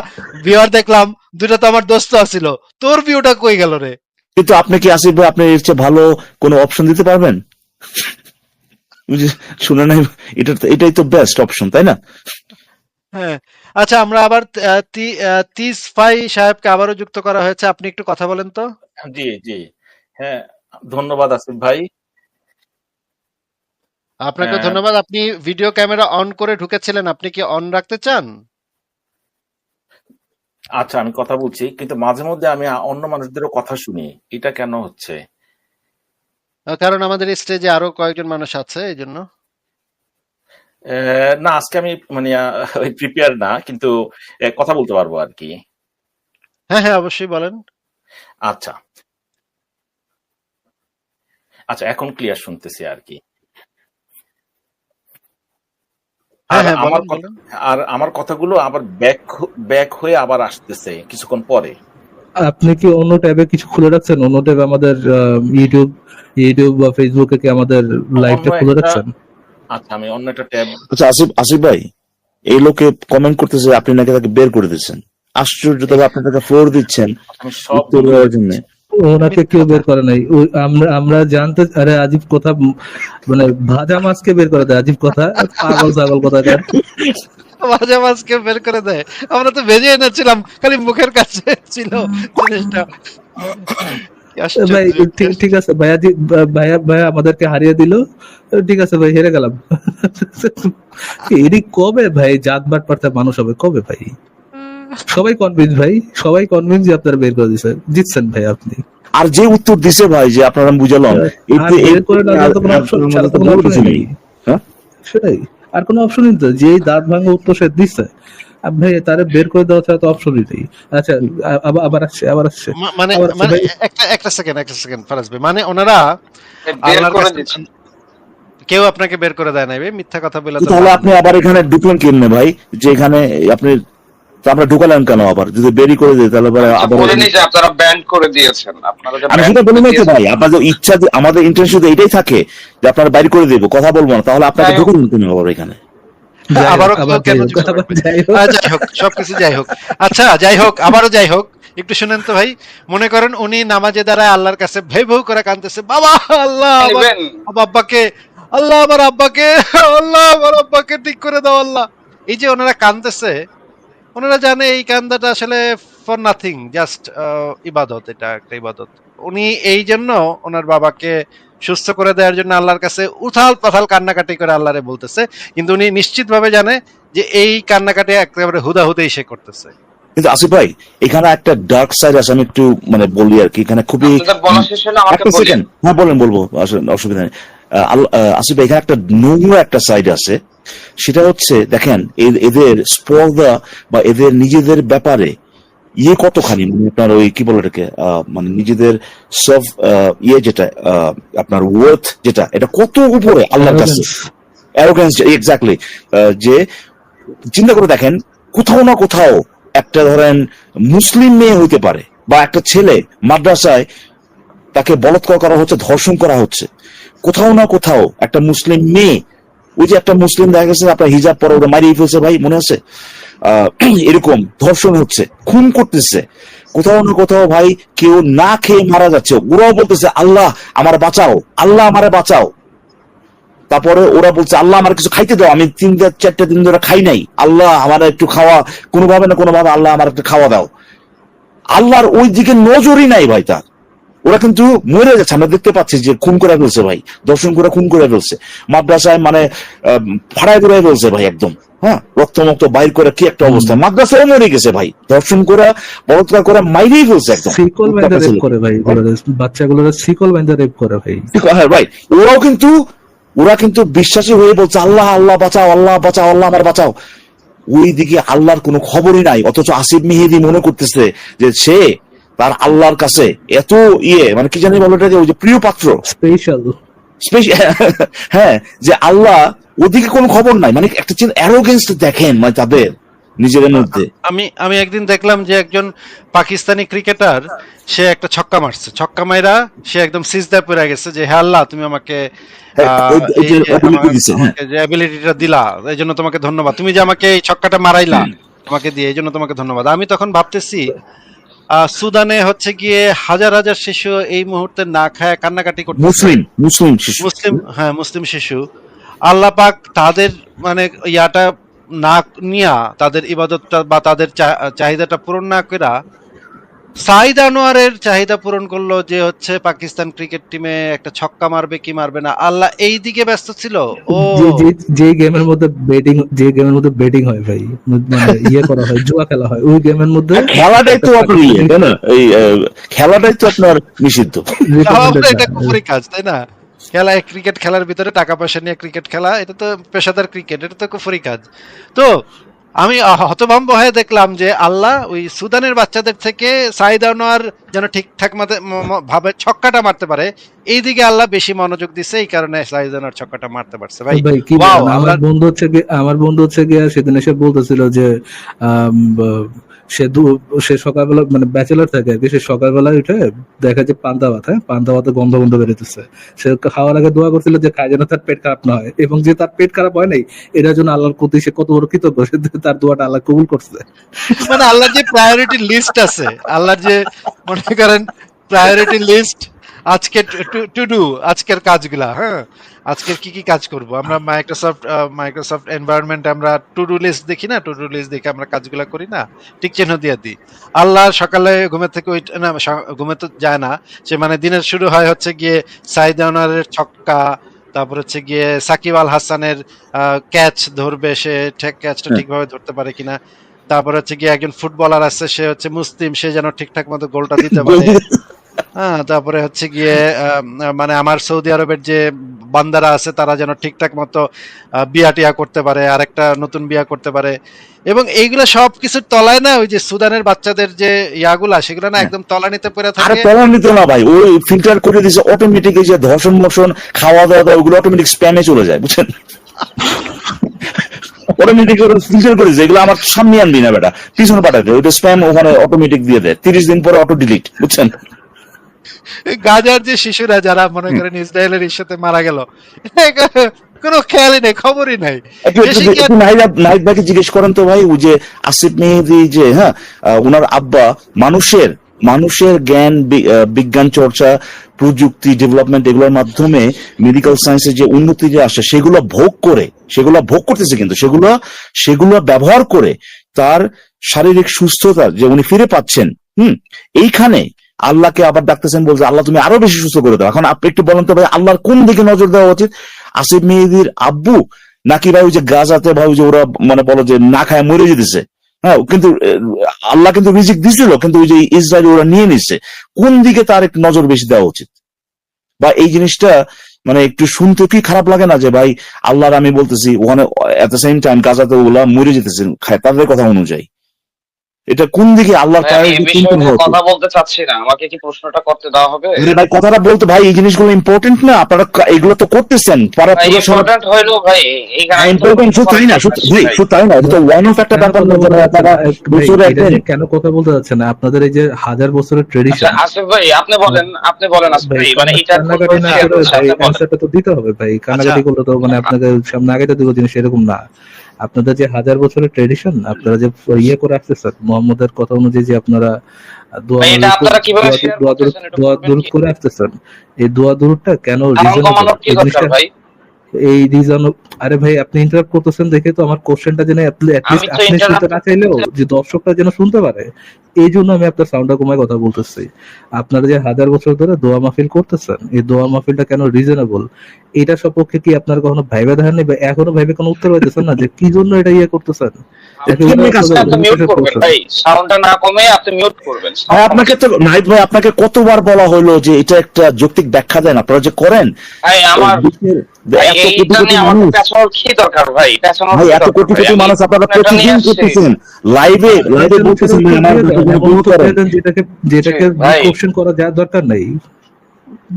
ভিউয়ার দেখলাম, 2টা তো আমার দোস্ত আছিল, তোর ভিউটা কই গেল রে? কিন্তু আপনি কি আসিফ ভাই আপনি এর চেয়ে ভালো কোনো অপশন দিতে পারবেন? ওই যে শুনে নাই, এটাই তো বেস্ট অপশন, তাই না? হ্যাঁ, আচ্ছা আমরা আবার তিস ফাই সাহেবকে আবারও যুক্ত করা হয়েছে, আপনি একটু কথা বলেন তো। জি জি, হ্যাঁ, ধন্যবাদ আসিফ ভাই। আপনাকে আহ, ধন্যবাদ। আপনি ভিডিও ক্যামেরা অন করে ঢুকেছিলেন, আপনি কি অন রাখতে চান? আচ্ছা, আমি কথা বলছি, কিন্তু মাঝে মধ্যে আমি অন্য মানুষদেরও কথা শুনি, এটা কেন হচ্ছে? কারণ আমাদের স্টেজে আরো কয়েকজন মানুষ আছে, এই জন্য। না, আজকে আমি মানে প্রিপেয়ার না, কিন্তু কথা বলতে পারবো আর কি। হ্যাঁ হ্যাঁ, অবশ্যই বলেন। আচ্ছা আচ্ছা, এখন ক্লিয়ার শুনতেছি আর কি। হ্যাঁ আর হ্যাঁ, আমার বলেন বলেন। আর আমার কথাগুলো আবার ব্যাক হয়ে আবার আসতেছে কিছুক্ষণ পরে। আপনি কি অন্য ট্যাবে কিছু খুলে রাখছেন? অন্য ট্যাবে আমাদের ইউটিউব বা ফেসবুকে কি আমাদের লাইভটা অন্য খুলে একটা রাখছেন? আচ্ছা, আমি অন্য একটা ট্যাব। আচ্ছা আসিফ ভাই, এই লোকে কমেন্ট করতেছে আপনি নাকি তাকে বের করে দিচ্ছেন। আশ্চর্য, তবে আপনি তাকে ফ্লোর দিচ্ছেন আমি সব উত্তর দেওয়ার জন্য। ওনাকে কেউ বের করে নাই। আমরা জানতে, আরে আজিব কথা, মানে ভাজা মাছকে বের করে দেয় আজিব কথা, পাগল ছাগল কথা। মাঝে মাঝকে বের করে দেয়, আমরা তো ভেজে এনেছিলাম, খালি মুখের কাছে ছিল জিনিসটা। কি ভাই আশ্চর্য, কি ঠিক আছে ভাইয়া, ভাইয়া আমাদেরকে হারিয়ে দিল, ঠিক আছে ভাই, হেরে গেলাম। এরই কবে ভাই জাতবাট পারতে মানুষ হবে, কবে ভাই? সবাই কনভিন্স ভাই, সবাই কনভিন্স যে আপনারা বের করে জিতছেন ভাই আপনি। আর যে উত্তর দিছে ভাই, যে আপনারা বুঝালাম, আর বের করে না দেওয়ার তো কোনো অপশন ছাড়া তো কোনো অপশনই নেই। হ্যাঁ সেটাই, আর কোনো অপশনই তো, যেই দাঁত ভাঙা উত্তর সে দিচ্ছে, আর ভাই তারে বের করে দেওয়া ছাড়া তো অপশনই নেই। আচ্ছা, আবার আসছে মানে আবার আসছে মানে ভাই। একটা সেকেন্ড ফারাজ ভাই, মানে ওনারা বের আল্লাহর করে কাছে দিচ্ছি। কেউ আপনাকে বের করে দেয় নাই ভাই, মিথ্যা কথা বলে তো তাহলে লাভ আপনি নেই। আবার এখানে ঢুকলেন কেমনে ভাই? যে এখানে আপনি, তো আমরা ঢুকালেন কেন আবার? যদি বেরি করে দিই তাহলে পরে আমি তো আবার বলিনি যে আপনারা ব্যান্ড করে দিয়েছেন, আপনারা যে আমি ব্যান্ড সেটা বলি করে না তো দিয়েছেন। ভাই, আপনাদের ইচ্ছা আমাদের ইন্টেনশন এটাই থাকে যে আপনারা বাইরে করে দিব, কথা বলবো না, তাহলে আপনাকে যাই হোক। ঢুকুন কেন আবার এখানে? যাই হোক, আবারও আবার কেন যাই হোক, যুক্ত আবার করবে? যাই হোক। যাই হোক, সবকিছু যাই হোক। আচ্ছা যাই হোক, আবারও যাই হোক, একটু শুনেন তো ভাই। মনে করেন উনি নামাজে দাঁড়ায় আল্লাহর কাছে ভেউ ভেউ করে কাঁদতেছে, বাবা আল্লাহ আমার নেবেন। আব্বাকে, আল্লাহ আমার আব্বাকে, আল্লাহ আমার আব্বাকে ঠিক করে দাও আল্লাহ। এই যে ওনারা কাঁদতেছে, ওনারা জানে এই কান্দাটা আসলে ফর নাথিং, জাস্ট ইবাদত, এটা একটা ইবাদত। উনি এই জন্য ওনার বাবাকে সুস্থ করে দেওয়ার জন্য আল্লাহর কাছে উথাল পাথাল কান্নাকাটি করে আল্লাহরে বলতেছে, কিন্তু উনি নিশ্চিত ভাবে জানে যে এই কান্নাকাটি একেবারে হুদাহুদেই সে করতেছে। কিন্তু আসিফ ভাই, এখানে একটা ডার্ক সাইড আছে, আমি একটু মানে বলি আর কি, এখানে খুবই আপনাদের বলা শেষ হলে আমাকে একটা বলেন। সেকেন্ড, হ্যাঁ বলবো, আসলে অসুবিধা নেই। আসিফ ভাই, এখানে একটা নোংরা একটা সাইড আছে, সেটা হচ্ছে দেখেন এদের স্পর্ধা বা এদের নিজেদের ব্যাপারে কতখানি, মানে আপনার ওই কি বলে এটাকে, মানে নিজেদের সব যেটা আপনার ওয়ার্থ যেটা, এটা কত উপরে আল্লাহর কাছে, অ্যারোগেন্স, এক্স্যাক্টলি। যে চিন্তা করে দেখেন, কোথাও না কোথাও একটা ধরেন মুসলিম মেয়ে হইতে পারে, বা একটা ছেলে মাদ্রাসায় তাকে বলাৎকার করা হচ্ছে, ধর্ষণ করা হচ্ছে, কোথাও না কোথাও একটা মুসলিম মেয়ে, ওই যে একটা মুসলিম দেখা গেছে আপনার হিজাব পরে ওরা মারিয়ে ফেলছে ভাই, মনে আছে? এরকম ধর্ষণ হচ্ছে, খুন করতেছে, কোথাও না কোথাও ভাই কেউ না খেয়ে মারা যাচ্ছে, ওরাও বলতেছে আল্লাহ আমার বাঁচাও, আল্লাহ আমারে বাঁচাও। তারপরে ওরা বলছে আল্লাহ আমার কিছু খাইতে দাও, আমি 3-4 দিন ধরে খাই নাই, আল্লাহ আমার একটু খাওয়া, কোনোভাবে না কোনোভাবে আল্লাহ আমার একটু খাওয়া দাও। আল্লাহর ওই দিকে নজরই নাই ভাই তার। ওরা কিন্তু মরে যাচ্ছে, আমরা দেখতে পাচ্ছি যে খুন করে ফেলছে ভাই, দর্শন করে খুন করে ফেলছে, মাদ্রাসায় মানে ফাড়ায় করে ফেলছে ভাই একদম, হ্যাঁ, রক্তমুক্ত বাইর করে কি একটা অবস্থা, মাদ্রাসায় মরে গেছে ভাই, দর্শন করে বলৎকার করে মাইরেই ফেলছে একদম। শিকল বাইন্দা রেপ করে ভাই, বাচ্চাগুলোর শিকল বাইন্দা রেপ করে ভাই। হ্যাঁ ভাই, ওরাও কিন্তু ওরা কিন্তু বিশ্বাসী হয়ে বলছে আল্লাহ আল্লাহ বাঁচাও, আল্লাহ বাঁচাও, আল্লাহ আমার বাঁচাও। ওইদিকে আল্লাহর কোনো খবরই নাই, অথচ আসিফ মেহেদী মনে করতেছে যে সে তার আল্লাহর কাছে এত মানে কি জানি বলো এটাকে, ওই যে প্রিয় পাত্র, স্পেশাল। হ্যাঁ, যে আল্লাহ ওদিকে কোনো খবর নাই, মানে একটা অ্যারোগেন্স দেখেন মানে তাদের নিজেদের মধ্যে। আমি একদিন দেখলাম যে একজন পাকিস্তানি ক্রিকেটার, সে একটা ছক্কা মারছে, ছক্কা মাইরা সে একদম সিজদায় পড়ে গেছে যে হে আল্লাহ, তুমি আমাকে এই যে আমাকে যে অ্যাবিলিটিটা দিলা, এই জন্য তোমাকে ধন্যবাদ, তুমি যে আমাকে এই ছক্কাটা মারাইলা আমাকে দিয়ে, এই জন্য তোমাকে ধন্যবাদ। আমি তখন ভাবতেছি সুদানে হচ্ছে গিয়ে হাজার হাজার শিশু এই মুহূর্তে না খায় কান্নাকাটি করতেছে, মুসলিম শিশু। আল্লাহ পাক তাদের মানে ইয়াটা না নিয়া, তাদের ইবাদতটা বা তাদের চাহিদাটা পূরণ না কইরা সাইদ আনোয়ারের চাহিদা পূরণ করলো, যে হচ্ছে পাকিস্তান ক্রিকেট টিমে একটা ছক্কা মারবে কি মারবে না। আল্লাহ এই দিকে ব্যস্ত ছিল। ও যে গেমের মধ্যে বেটিং হয় ভাই, মানে ইয়ে করা হয়, জুয়া খেলা হয়, ওই গেমের মধ্যে খেলাটাই তো আপনার তাই না, এই খেলাটাই তো আপনার নিষিদ্ধ। এটা কুফরি কাজ, তাই না? খেলা, ক্রিকেট খেলার ভিতরে টাকা পয়সা নিয়ে ক্রিকেট খেলা, এটা তো পেশাদার ক্রিকেট, এটা তো কুফরি কাজ। তো আমি হতভম্ব হয়ে দেখলাম যে আল্লাহ ওই সুদানের বাচ্চাদের থেকে সাইদ আনোয়ার যেন ঠিকঠাক ভাবে ছক্কাটা মারতে পারে, এই দিকে আল্লাহ বেশি মনোযোগ দিচ্ছে, এই কারণে সাইদ আনোয়ার ছক্কাটা মারতে পারছে। ভাই কি আমার বন্ধু হচ্ছে গিয়ে সেদিন এসে বলতেছিল যে সে সকালবেলা মানে ব্যাচেলার থাকে আর কি, সে সকালবেলা উঠে দেখা যায় পান্তা ভাতে গন্ধ বেরোতেছে। সে খাওয়ার আগে দোয়া করছিল যে খায় যেন তার পেট খারাপ না হয়, এবং যে তার পেট খারাপ হয় নাই এটার জন্য আল্লাহর প্রতি সে কত বড় কৃতজ্ঞ, সে তার দোয়াটা আল্লাহ কবুল করছে। মানে আল্লাহর যে প্রায়োরিটি লিস্ট আছে, আল্লাহর যে মনে করেন প্রায়োরিটি লিস্ট, আজকে টু ডু, আজকের কাজগুলা, হ্যাঁ আজকের কি কি কাজ করব আমরা, মাইক্রোসফট এনভায়রনমেন্টে আমরা টু ডু লিস্ট দেখি না, টু ডু লিস্ট দেখে আমরা কাজগুলা করি না, টিক চিহ্ন দিয়ে দিই। আল্লাহ সকালে ঘুমের থেকে ঘুমে তো যায় না, সে মানে দিনের শুরু হয় হচ্ছে গিয়ে সাইদ আনোয়ারের ছক্কা, তারপর হচ্ছে গিয়ে সাকিব আল হাসানের ক্যাচ ধরবে, সে ক্যাচটা ঠিকভাবে ধরতে পারে কিনা, তারপর হচ্ছে গিয়ে একজন ফুটবলার আছে, সে হচ্ছে মুসলিম, সে যেন ঠিকঠাক মতো গোলটা দিতে পারে। হ্যাঁ, তারপরে হচ্ছে গিয়ে মানে আমার সৌদি আরবের যে বান্দারা আছে তারা যেন ঠিকঠাক মতো বিয়া টিয়া করতে পারে, আরেকটা নতুন বিয়া করতে পারে। এবং এইগুলো সবকিছুর তলায় না ওই যে সুদানের বাচ্চাদের যে ইয়াগুলা, সেগুলো না একদম তলানিতে পড়ে থাকে। আরে তলানিতে না ভাই, ওই ফিল্টার করে দিয়েছে অটোমেটিক, এই যে ধর্ষণ মোশন খাওয়া দাওয়া ওগুলো অটোমেটিক স্প্যামে চলে যায়, বুঝছেন? অটোমেটিক ফিল্টার করে দিয়েছে, এগুলো আমার সামনে আনবি না বেটা, পিছনে পাঠাতে, ওইটা স্প্যাম ওখানে অটোমেটিক দিয়ে দেয়, 30 দিন পরে অটো ডিলিট, বুঝছেন? গাজার যে শিশুরা যারা মনে করেন ইসরায়েলের সাথে মারা গেল, কোনো খেয়ালই নেই, খবরই নাই। নাহিদ ভাইকে জিজ্ঞেস করেন তো ভাই, ওই যে আসিফ মেহেদী যে ওনার আব্বা মানুষের জ্ঞান, বিজ্ঞান চর্চা, প্রযুক্তি ডেভেলপমেন্ট, এগুলোর মাধ্যমে মেডিকেল সায়েন্সের যে উন্নতি যে আসে সেগুলো ভোগ করতেছে, কিন্তু সেগুলো ব্যবহার করে তার শারীরিক সুস্থতা যে উনি ফিরে পাচ্ছেন, এইখানে আল্লাহকে আবার ডাকতেছেন, বলছে আল্লাহ তুমি আরো বেশি সুস্থ করে দাও। এখন আপনি একটু বলেন তো ভাই, আল্লাহর কোন দিকে নজর দেওয়া উচিত, আসিফ মেহেদীর আব্বু নাকি ভাই ওই যে গাজাতে ভাই যে ওরা মানে বলো যে না খায় মরে যেতেছে? হ্যাঁ, কিন্তু আল্লাহ কিন্তু রিজিক দিছিল, কিন্তু ওই যে ইসরায়েল ওরা নিয়ে নিচ্ছে, কোন দিকে তার একটু নজর বেশি দেওয়া উচিত? বা এই জিনিসটা মানে একটু শুনতে কি খারাপ লাগে না যে ভাই আল্লাহর আমি বলতেছি ওখানে এট দ্য সেম টাইম গাজাতে ওগুলা মরে যেতেছে খায় তাদের কথা অনুযায়ী, এটা কোন দিকে আল্লাহর কথা বলতে চাচ্ছি না, আমাকে কি প্রশ্নটা করতে দেওয়া হবে? ভাই কথাটা বলতে ভাই, এই জিনিসগুলো ইম্পর্টেন্ট না, আপনারা এগুলো তো করতেছেন, ইম্পর্টেন্ট হইলো ভাই, কেন কথা বলতে যাচ্ছেন না? আপনাদের এই যে হাজার বছরের ট্রেডিশন। আসিফ ভাই আপনি বলেন আসিফ ভাই, মানে এটা তো দিতে হবে ভাই, কান্নাকাটি করলে তো মানে আপনাকে সামনে আগে তো দিব জিনিস, এরকম না। আপনাদের যে হাজার বছরের ট্রেডিশন, আপনারা যে ইয়ে করে আসতেছেন মুহাম্মদের কথা অনুযায়ী, যে আপনারা দোয়া দুরূদ করে আসতেছেন, এই দোয়া দুরূদটা কেন এই রিজন? আরে ভাই আপনি ইন্টারাপ্ট করতেছেন দেখে তো আমার কোশ্চেনটা যেন অ্যাটলিস্ট আপনি শুনতে না চাইলেও যে দর্শকরা যেন শুনতে পারে, এই জন্য আমি আপনার সাউন্ডটা কমায় কথা বলতেছি। আপনারা যে হাজার বছর ধরে দোয়া মাহফিল করতেছেন, এই দোয়া মাহফিলটা কেন রিজনেবল, এটা সপক্ষে কি আপনার কখনো ভাইবে দেখেন, বা এখনো ভাইবে কোনো উত্তর পাইতেছেন না যে কি জন্য এটা ইয়ে করতেছেন? একেবারে কেমনে কাজ আপনাদের আপনি মিউট অন্ধবিশ্বাসের করবেন কৌশল। ভাই, সাউন্ডটা না কমে আপনি মিউট করবেন। ভাই আপনাকে তো নাহিদ ভাই আপনাকে কতবার বলা হলো যে এটা একটা যৌক্তিক ব্যাখ্যা দেন, আপনারা যে করেন ভাই আমার ভাই এত কোটি এইটা কোটি নিয়ে আমার মানুষ, পেছানোর কি দরকার ভাই, পেছানোর ভাই কি এত দরকার কোটি ভাই? কোটি আমি মানুষ আপনারা এটা নিয়ে প্রতিদিন আসছি করতেছেন, লাইভে লাইভে বলতেছেন ভাই আমার উত্তর দিয়ে দেন, এমন দোয়া উত্তর করেন। দিয়ে দেন যেটাকে ভাই কোশ্চেন করা যার দরকার নেই।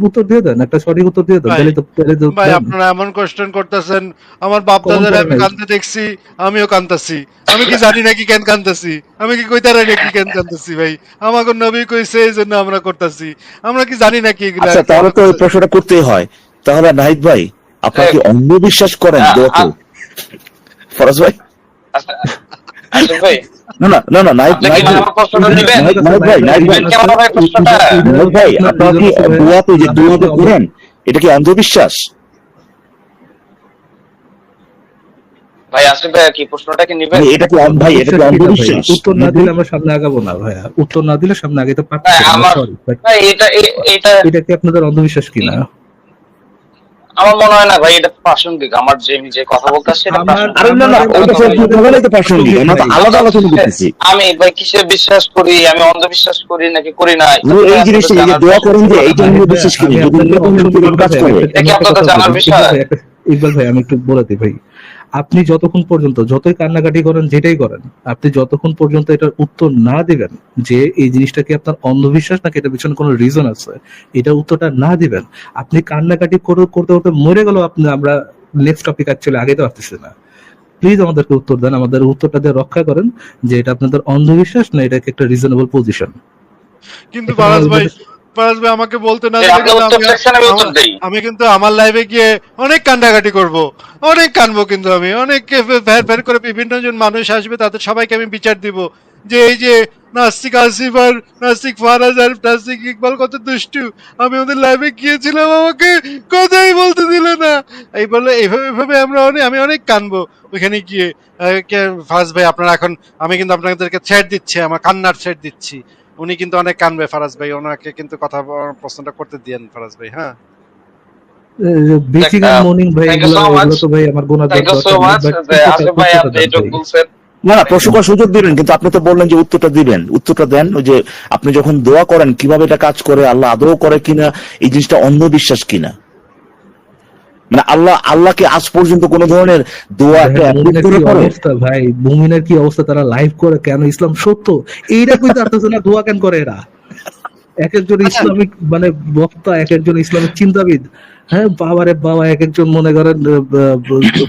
উত্তর দিয়ে দেন, একটা সঠিক উত্তর দিয়ে দেন, ভাই তাহলে তো ভাই দেন। আপনারা এমন কোশ্চেন করতেছেন, আমার বাপ কমন দাদার করে আমি নাই। কান্দতে দেখছি, আমিও কান্দতেছি। আমি কি জানি নাকি কেন কান্দতেছি? আমি কি কইতারাই নাকি কেন কান্দতেছি ভাই? আমাকে নবী কইছে এই জন্য আমরা করতেছি। আমরা কি জানি নাকি এগুলা আচ্ছা কেন তাহলে তো এই করতেছি? প্রশ্নটা করতেই হয়, তাহলে নাহিদ ভাই আপনারা কি অন্ধবিশ্বাস করেন দোয়াকে? ফরাজ ভাই আসিফ ভাই, না না না না নাহিদ আপনি কি নাহিদ ভাই আমার প্রশ্নটা নেবেন? নাহিদ ভাই নেবেন কি আমার ভাই প্রশ্নটা? নাহিদ ভাই আপনারা কি দোয়াতে যে দোয়াতে করেন এটা কি অন্ধবিশ্বাস? ভাই আসিফ ভাই কি প্রশ্নটা কি নেবেন? ভাই এটা কি ভাই এটা কি অন্ধবিশ্বাস? উত্তর না দিলে আমরা সামনে আগাবো না ভাইয়া, উত্তর না দিলে সামনে আগাতে ভাই পারছি না, আমার সরি। ভাই এটা এটা কি আপনাদের অন্ধবিশ্বাস কিনা? আমার মনে হয় না ভাই, এটা প্রাসঙ্গিক। আমার যে আমি যে কথা বলতেছি এটা আমার প্রাসঙ্গিক। আরে না না ওটা সব বলেই তো প্রাসঙ্গিক, আমরা তো আলাদা আলোচনা করতেছি। আমি ভাই কিসে বিশ্বাস করি, আমি অন্ধবিশ্বাস করি নাকি করি না, এই জিনিসটা যে দোয়া করেন যে এইটা অন্ধবিশ্বাস কি আমি যদি আপনাকে এরকম অংশগ্রহণ কাজ ভাই, করে এটা কি আপনাদের জানার বিষয়? ইকবাল ভাই আমি একটু বলে দিই ভাই, আপনি যতক্ষণ পর্যন্ত যতই কান্নাকাটি করেন যেটাই করেন, আপনি যতক্ষণ পর্যন্ত এটার উত্তর না দিবেন যে এই জিনিসটা কি আপনার অন্ধবিশ্বাস নাকি এটার পিছনে কোনো রিজন আছে, এটা উত্তরটা না দিবেন, আপনি কান্নাকাটি করতে করতে মরে গেল, আমরা নেক্সট টপিক অ্যাকচুয়ালি আগে তো আসতেছি না। প্লিজ আমাদেরকে উত্তর দেন, আমাদের উত্তরটা দিয়ে রক্ষা করেন যে এটা আপনাদের অন্ধবিশ্বাস না এটা কি একটা রিজনেবল পজিশন। কিন্তু ফারাজ ভাই আমাকে বলতে না দিলে আপনি কিন্তু উত্তর চাইছেন, আমি উত্তর দেই। আমি কিন্তু আমার লাইভে গিয়ে অনেক কান্নাকাটি করব, অনেক কানবো, কিন্তু আমি অনেক ভ্যার ভ্যার করে বিভিন্ন জন মানুষ আসবে, তাদের সবাইকে আমি বিচার দিব যে এই যে নাস্তিক আসিফ আর নাস্তিক ফারাজ আর নাস্তিক ইকবাল কত দুষ্টু, আমি ওদের লাইভে গিয়েছিলাম আমাকে কথাই বলতে দিল না, এই বলে এইভাবে আমি অনেক কানবো ওইখানে গিয়ে। ফারাজ ভাই আপনারা এখন, আমি কিন্তু আপনাদেরকে থ্রেট দিচ্ছি, আমার কান্নার থ্রেট দিচ্ছি, উনি কিন্তু অনেক কানবে ফারাজ ভাই, ওনাকে কিন্তু কথা প্রশ্নটা করতে দিয়েন ফারাজ ভাই। হ্যাঁ বেসিক আর মর্নিং ভাই, Thank you so এগুলো much. তো ভাই আমার গোনা thank you so much Asif ভাই, আপনি এটুকু বলছেন। না না প্রশ্ন করার সুযোগ দিলেন, কিন্তু আপনি তো বললেন যে উত্তরটা দিবেন, উত্তরটা দেন। ওই যে আপনি যখন দোয়া করেন কিভাবে এটা কাজ করে, আল্লাহ আদৌ করে কিনা, এই জিনিসটা অন্ধবিশ্বাস কিনা, মানে আল্লাহকে আজ পর্যন্ত কোন ধরনের দোয়া একটা approve করে করে? অবস্থা ভাই, মুমিনের কি অবস্থা, তারা লাইভ করে কেন ইসলাম সত্য এইটা কইতে পারতেছে না, দোয়া কেন করে এরা? এক একজন ইসলামিক মানে বক্তা, এক একজন ইসলামিক চিন্তাবিদ, হ্যাঁ বাবারে বাবা, এক একজন মনে করেন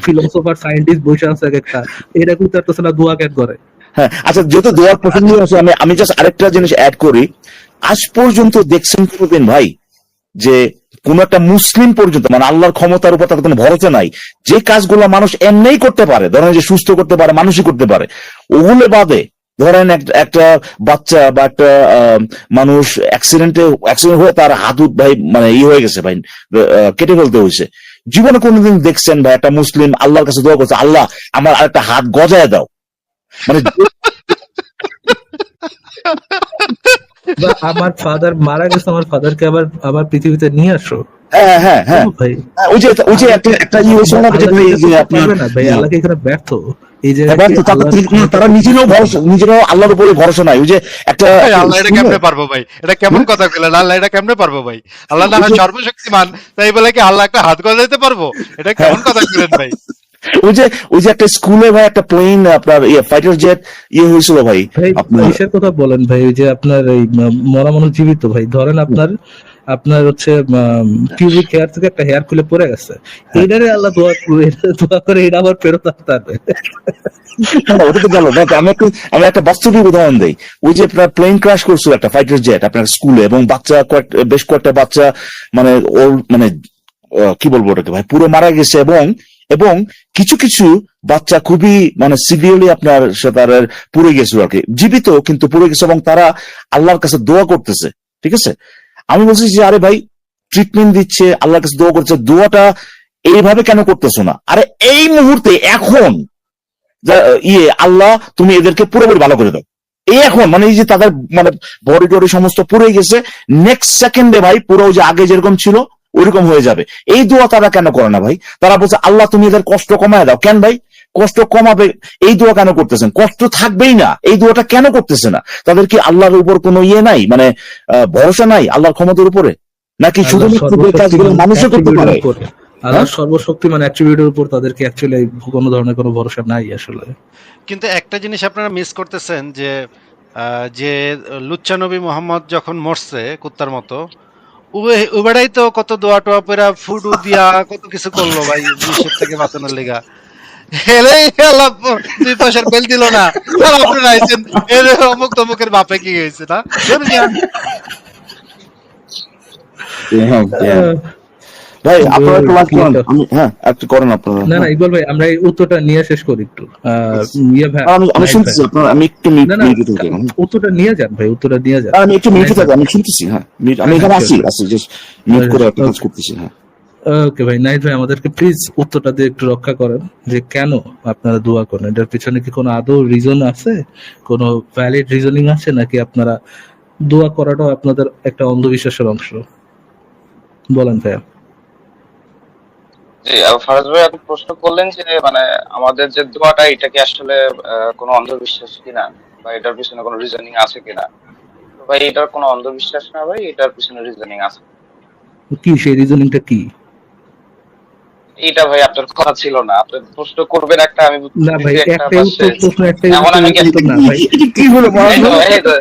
ফিলোসফার সায়েন্টিস্ট বসে আছে এক একটা, এটা কইতে পারতেছে না দোয়া কেন করে। হ্যাঁ আচ্ছা, যেহেতু দোয়ার প্রসঙ্গ আছে আমি জাস্ট আরেকটা জিনিস অ্যাড করি। আজ পর্যন্ত দেখছেন কোনদিন ভাই যে কোন একটা মুসলিম পর্যন্ত, মানে আল্লাহর ক্ষমতার উপর তার কোনো ভরসা নাই, যে কাজগুলো মানুষ এমনিই করতে পারে, ধরেন যে সুস্থ করতে পারে, মানুষই করতে পারে, ওগুলো বাদে ধরেন একটা বাচ্চা বা একটা মানুষ অ্যাক্সিডেন্ট হয়ে তার হাত ভাই মানে হয়ে গেছে ভাই, কেটে ফেলতে হয়েছে, জীবনে কোনোদিন দেখছেন ভাই একটা মুসলিম আল্লাহর কাছে দোয়া করছে, আল্লাহ আমার আরেকটা হাত গজায় দাও? মানে বা আমার ফাদার মারা গেছে, আমার ফাদারকে আবার পৃথিবীতে নিয়ে আসো। হ্যাঁ হ্যাঁ হ্যাঁ ভাই ওই যে একটা হয়েছিল না যে আপনার ভাই আল্লাহকে এখানে ব্যর্থ, এই যে তারা নিজেরাও আল্লাহর উপরে ভরসা নাই। ওই যে একটা আল্লাহ এটা কেমনে পারবো ভাই, এটা কেমন কথা বললেন, আল্লাহ এটা কেমনে পারবো ভাই? আল্লাহ না হয় সর্বশক্তিমান, তাই বলে কি আল্লাহ একটা হাত গজাইতে পারবো? এটা কেমন কথা বললেন ভাই? ওই যে একটা স্কুলে ভাই একটা প্লেন আপনার ফাইটার জেট হয়েছিল ভাই, ভাই কিসের কথা বলেন ভাই? ওই যে আপনার এই মরা মানুষ জীবিত ভাই, ধরেন আপনার হচ্ছে কিউবিক হেয়ার থেকে একটা হেয়ার খুলে পড়ে গেছে, এটারে আল্লাহ দোয়া করে এটা আবার ফেরত আসতে হবে। ওটা তো গেল। আমি একটা বাস্তবিক উদাহরণ দেই। ওই যে আপনার প্লেন ক্র্যাশ করছিল একটা ফাইটার জেট আপনার স্কুলে, এবং বেশ কয়েকটা বাচ্চা মানে ওর মানে কি বলবো ওটাকে ভাই, পুরো মারা গেছে, এবং কিছু কিছু বাচ্চা খুবই মানে সিভিয়ারলি আপনার তার পুড়ে গেছিল আর কি, জীবিত কিন্তু পুড়ে গেছে, এবং তারা আল্লাহর কাছে দোয়া করতেছে। ঠিক আছে, আমি বলছি যে আরে ভাই ট্রিটমেন্ট দিচ্ছে, আল্লাহর কাছে দোয়া করছে, দোয়াটা এইভাবে কেন করতেছো না? আরে এই মুহূর্তে এখন আল্লাহ তুমি এদেরকে পুরোপুরি ভালো করে দাও, এই এখন মানে এই যে তাদের মানে বডি টডি সমস্ত পুড়ে গেছে, নেক্সট সেকেন্ডে ভাই পুরো যে আগে যেরকম ছিল ওইরকম হয়ে যাবে। এই দোয়া তারা কেন করে না ভাই? তারা বলছে আল্লাহ তুমি এদের কষ্ট কমায় দাও। কেন ভাই? কষ্ট কমাবে এই দোয়া কেন করতেছেন? কষ্ট থাকবেই না, এই দোয়াটা কেন করতেছে না? তাদের কি আল্লাহর উপর কোনো ইয়ে নাই, মানে ভরসা নাই আল্লাহর ক্ষমতার উপরে, নাকি আল্লাহ শুধুমাত্র যে কাজগুলো সর্বশক্তিমান মানুষে করতে পারে? অ্যাট্রিবিউটের উপর, আল্লাহর সর্বশক্তিমান অ্যাট্রিবিউটের উপর তাদেরকে অ্যাকচুয়ালি কোনো ধরনের কোনো ভরসা নাই আসলে। কিন্তু একটা জিনিস আপনারা মিস করতেছেন যে যে লুচ্চা নবী মোহাম্মদ যখন মরছে কুত্তার মতো, উবেড়াই তো কত দোয়া টোয়া পেরা ফুডু দিয়া কত কিছু করলো ভাই বিশ্বের থেকে বাঁচানোর লেগা। হেলেই আল্লাহ 2 পয়সার বেল দিল না, আর আপনারা আইছেন এর অমুক তমুকের বাপে কি হয়েছে না হ্যাঁ, হ্যাঁ। ভাই আপনারা একটু লাইক করেন, হ্যাঁ একটু করেন আপনারা। না ইকবাল ভাই, আমরা এই উত্তরটা নিয়ে শেষ করি একটু। ভাই আমি নাইট শুনতেছি ভাই, আপনারা, আমি একটু না মিউটে থাকি। উত্তরটা নিয়ে যান ভাই, উত্তরটা নিয়ে যান। আমি একটু মিউটে নাইট থাকি, ভাই, আমি শুনতেছি। হ্যাঁ আমি এখানে আছি জাস্ট মিউট করে একটা কাজ করতেছি। হ্যাঁ ওকে ভাই, নাইট ভাই আমাদেরকে প্লিজ উত্তরটা দিয়ে একটু রক্ষা করেন যে কেন আপনারা দোয়া করেন। এটার পিছনে কি কোনো আদৌ রিজন আছে, কোনো ভ্যালিড রিজনিং আছে, নাকি আপনারা দোয়া করাটাও আপনাদের একটা অন্ধবিশ্বাসের অংশ? বলেন ভাই। জি, ফারাজ ভাই আপনি প্রশ্ন করলেন যে মানে আমাদের যে দোয়াটা এটা কি আসলে কোনো অন্ধবিশ্বাস কিনা, বা এটার পিছনে কোনো রিজনিং আছে কিনা। তো ভাই এটার কোনো অন্ধবিশ্বাস না ভাই, এটার পিছনে রিজনিং আছে। কি সেই রিজনিংটা কি? এটা ভাই আপনার কথা ছিল না, আপনি প্রশ্ন করবেন একটা, আমি না ভাই, বুঝতেছি একটা, একটাই বাস উত্তর, শেষ। প্রশ্ন একটাই এমন আমি উত্তর না ভাই। এটা কি হলো এই তো, এই তো।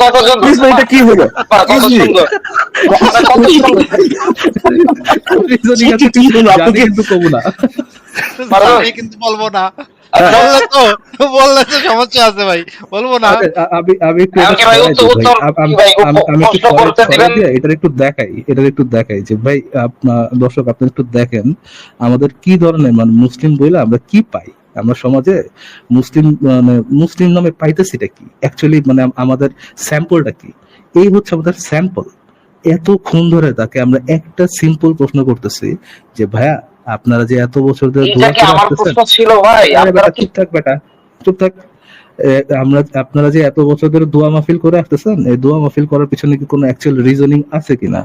কত সুন্দর, এটা কি হলো? কত সুন্দর, কত সুন্দর। রিজনিং আছে কি হলো? জানি আপনাকে কিন্তু কবু না। আমি কিন্তু বলবো না, বললে তো সমস্যা আছে ভাই, বলবো না। আরে, আমি একটু এমনকি ভাই উত্তর কি ভাই আমি একটু প্রশ্ন করতে দিবেন। এটার একটু দেখাই যে ভাই, আপনার দর্শক আপনি একটু দেখেন আমাদের কি ধরনের মানে মুসলিম বইলে আমরা কি পাই, আমরা সমাজে মুসলিম মানে মুসলিম নামে পাইতেছিটা কি অ্যাকচুয়ালি, মানে আমাদের স্যাম্পলটা কি? এই হচ্ছে আমাদের স্যাম্পল। এতক্ষণ ধরে তাকে আমরা একটা সিম্পল প্রশ্ন করতেছি যে ভাইয়া আপনারা যে এত বছর ধরে এটা দোয়া কি করে আমার আসতেছেন, প্রশ্ন ছিল ভাই? আরে আপনারা বেটা কি চুপ থাক বেটা, চুপ থাক। আপনারা যে এত বছর ধরে দোয়া মাহফিল করে আসতেছেন, এই দোয়া মাহফিল করার পিছনে কি কোনো অ্যাকচুয়াল রিজনিং আছে কিনা?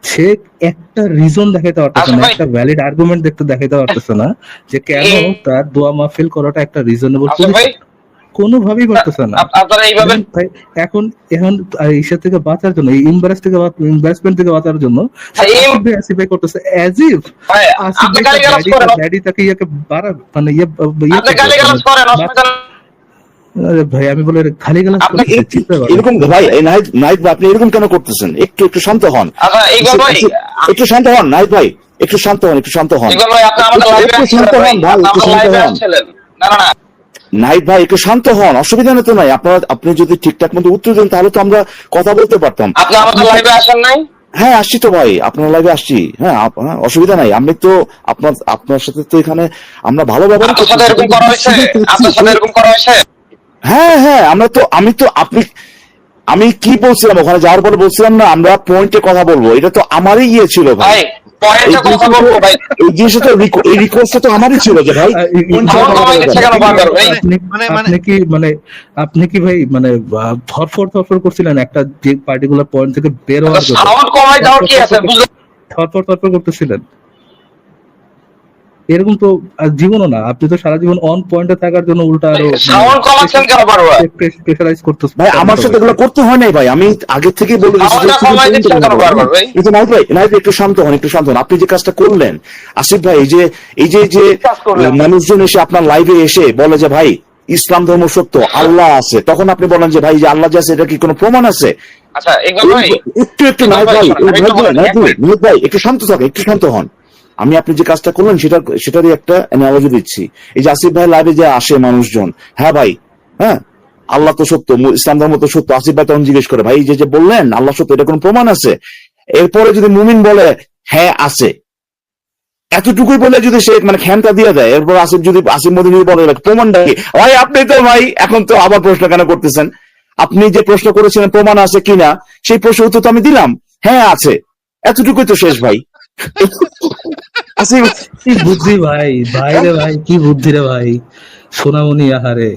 সে একটা রিজন দেখাইতে পারতেছে আচ্ছা না, ভাই, একটা ভ্যালিড আর্গুমেন্ট দেখাইতে পারতেছে না যে কেন তার দোয়া মাহফিল করাটা একটা রিজনেবল আচ্ছা ভাই, পজিশন। কোনোভাবেই পারতেছে না। আপনারা এইভাবে ভাই এখন এখন ইসের থেকে বাঁচার জন্য, এই ইম্বারেসমেন্ট থেকে বাঁচার জন্য আসিফ ভাই করতেছে অ্যাজ ইফ ভাই, আসিফ আপনি ভাই গালিগালাজ করেন, ড্যাডি তাকে ইয়াকে মানে আপনি গালিগালাজ করেন, অসুবিধা নেই। আরে ভাই আমি বলে খালি গালাজ আপনি করতেছি, চিন্তা করেন। এরকম ভাই, নাহিদ ভাই আপনি এরকম কেন করতেছেন? একটু শান্ত হন, আচ্ছা ইকবাল ভাই, একটু শান্ত হন নাহিদ ভাই, একটু শান্ত হন। ইকবাল ভাই আপনি আমাদের লাইভে একটু আসছিলেন শান্ত ভাই, হন ভাই, আপনি একটু আমাদের শান্ত লাইভে হন। আসছিলেন। না না না, নাহিদ ভাই একটু শান্ত হন, অসুবিধা নেই তো নাই। আপনি যদি ঠিকঠাক মতো উত্তর দেন তাহলে তো আমরা কথা বলতে পারতাম। আপনি আমাদের লাইভে আসেন নাই? হ্যাঁ আসছি তো ভাই, আপনার লাইভে আসছি। হ্যাঁ অসুবিধা নাই। আমি তো আপনার সাথে তো এখানে আমরা ভালো ব্যবহার আপনার সাথে এরকম করা হয়েছে? আপনার সাথে এরকম করা হয়েছে? হ্যাঁ আমি কি বলছিলাম ওখানে যাওয়ার পরে? বলছিলাম না আমরা পয়েন্টে কথা বলবো, এটা তো আমারই ইয়ে ছিল ভাই। ভাই পয়েন্টে কথা বলবো ভাই, এই জিনিসটা তো এই রিকোয়েস্টটা তো আমারই ছিল যে ভাই আপনি কি ভাই মানে ধরফর করছিলেন একটা যে পার্টিকুলার পয়েন্ট থেকে বের হওয়ার জন্য? সাউন্ড কমাই দেওয়ার কি আছে? ধরফর করতেছিলেন? এরকম তো জীবনও না, আপনি তো সারা জীবন অন পয়েন্টে থাকার জন্য উল্টা আরো সাউন্ড কমাচ্ছেন কেন বারবার? প্রেশারাইজ করতেছেন। ভাই আমার সাথে এগুলো করতে হয় নাই ভাই, আমি আগে থেকে বলে দিচ্ছি। নাইট একটু শান্ত হন, আপনি যে কাজটা করলেন আসিফ ভাই, এই যে মানুষজন এসে আপনার লাইভে এসে বলে যে ভাই ইসলাম ধর্ম সত্য, আল্লাহ আছে, তখন আপনি বলেন যে ভাই যে আল্লাহ যে আছে এটা কি কোনো প্রমাণ আছে? আচ্ছা ইকবাল ভাই একটু নাইট ভাই একটু শান্ত হন। আমি আপনি যে কাজটা করলেন সেটারই একটা অ্যানালজি দিচ্ছি। এই যে আসিফ ভাই লাইভে যে আসে মানুষজন, হ্যাঁ ভাই, হ্যাঁ আল্লাহ তো সত্য, ইসলাম ধর্ম তো সত্য, আসিফ ভাই তখন জিজ্ঞেস করে ভাই যে বললেন আল্লাহ সত্য, এটা কোনো প্রমাণ আছে? এরপরে যদি মুমিন বলে হ্যাঁ আছে, এতটুকুই বলে যদি সে মানে খ্যানটা দিয়ে দেয়, এরপর আসিফ মদিনী বলে প্রমাণটা কি? ভাই আপনি তো ভাই এখন তো আবার প্রশ্ন কেন করতেছেন? আপনি যে প্রশ্ন করেছিলেন প্রমাণ আছে কিনা, সেই প্রশ্ন উত্তর তো আমি দিলাম, হ্যাঁ আছে, এতটুকুই তো শেষ ভাই। কি বুদ্ধি ভাই, রে ভাই কি বুদ্ধি রে ভাই, সোনামণি আহারে।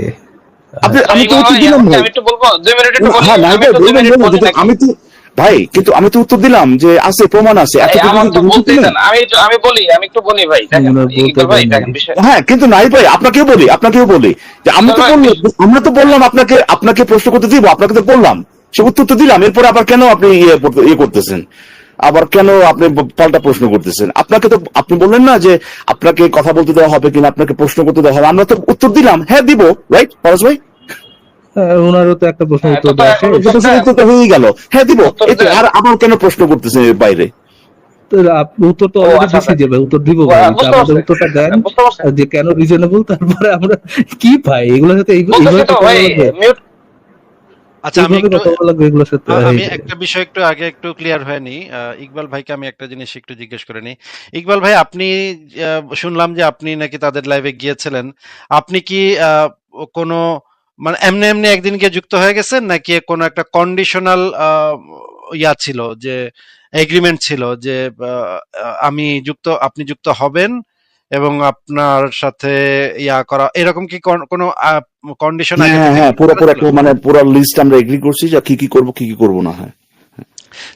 আমি তো উত্তর দিলাম ভাই। আমি একটু বলবো 2 মিনিট একটু বলি। হ্যাঁ ভাই কিন্তু আমি তো উত্তর দিলাম যে আছে, প্রমাণ আছে, ভাই এতটুকু আমার কি তো গুরুত্ব বলতেই দিলেন? দেন, আমি একটু বলি ভাই, দেখেন ওনার বলতে ইকবাল ভাই, দেন নাই। দেখেন বিষয় হ্যাঁ কিন্তু নাই ভাই, আপনাকেও বলি যে আমি ইকবাল তো ভাই বললাম, আমরা তো বললাম আপনাকে, আপনাকে প্রশ্ন করতে দিব, আপনাকে তো বললাম, সে উত্তর তো দিলাম, এরপর আবার কেন আপনি ইয়ে করতেছেন, আবার কেন আপনি পাল্টা প্রশ্ন করতেছেন? আপনাকে তো আপনি বললেন না যে আপনাকে কথা বলতে দেওয়া হবে কিনা, আপনাকে প্রশ্ন করতে দেওয়া হবে, আমরা তো উত্তর দিলাম হ্যাঁ দিব, রাইট পরশ ভাই? ওনারও তো একটা প্রশ্ন হ্যাঁ, উত্তর তো দেওয়া এখন শেষ। উত্তর প্রশ্ন দেন, উত্তর তো হয়েই গেল, হ্যাঁ দিব, উত্তর এই তো, দেন। আর আবার কেন প্রশ্ন করতেছেন এর বাইরে? তো উত্তর তো ও অলরেডি আচ্ছা দিছি, আচ্ছা, যে ভাই উত্তর দিব ভাই, তা বুঝতে আমাদের পারছি, উত্তরটা দেন, বুঝতে পারছেন, যে কেন রিজনেবল, তারপরে আমরা কি ভাই এগুলোর সাথে বলতেছি এইভাবে তো কথা ভাই, বলা লাগবে, মিউট। আচ্ছা, আমি এইভাবে একটু কথা বলা লাগবে এগুলোর সাথে? এই আমি যে একটা বিষয় একটু আগে একটু ক্লিয়ার হয়ে নিই। ইকবাল ভাইকে আমি একটা জিনিস একটু জিজ্ঞেস করে নিই। ইকবাল ভাই, আপনি শুনলাম যে আপনি নাকি তাদের লাইভে গিয়েছিলেন। আপনি কি কোনো মানে এমনি এমনি একদিন গিয়ে যুক্ত হয়ে গেছেন, নাকি কোনো একটা কন্ডিশনাল ইয়া ছিল, যে এগ্রিমেন্ট ছিল যে আপনি যুক্ত হবেন এবং আপনার সাথে ইয়া করা, এরকম কি কোনো কন্ডিশন হ্যাঁ আগে হ্যাঁ থেকে হ্যাঁ, ঠিক করা পুরো ছিল? একটা মানে পুরো লিস্ট আমরা এগ্রি করছি যে কি কি করবো কি কি করবো না। হ্যাঁ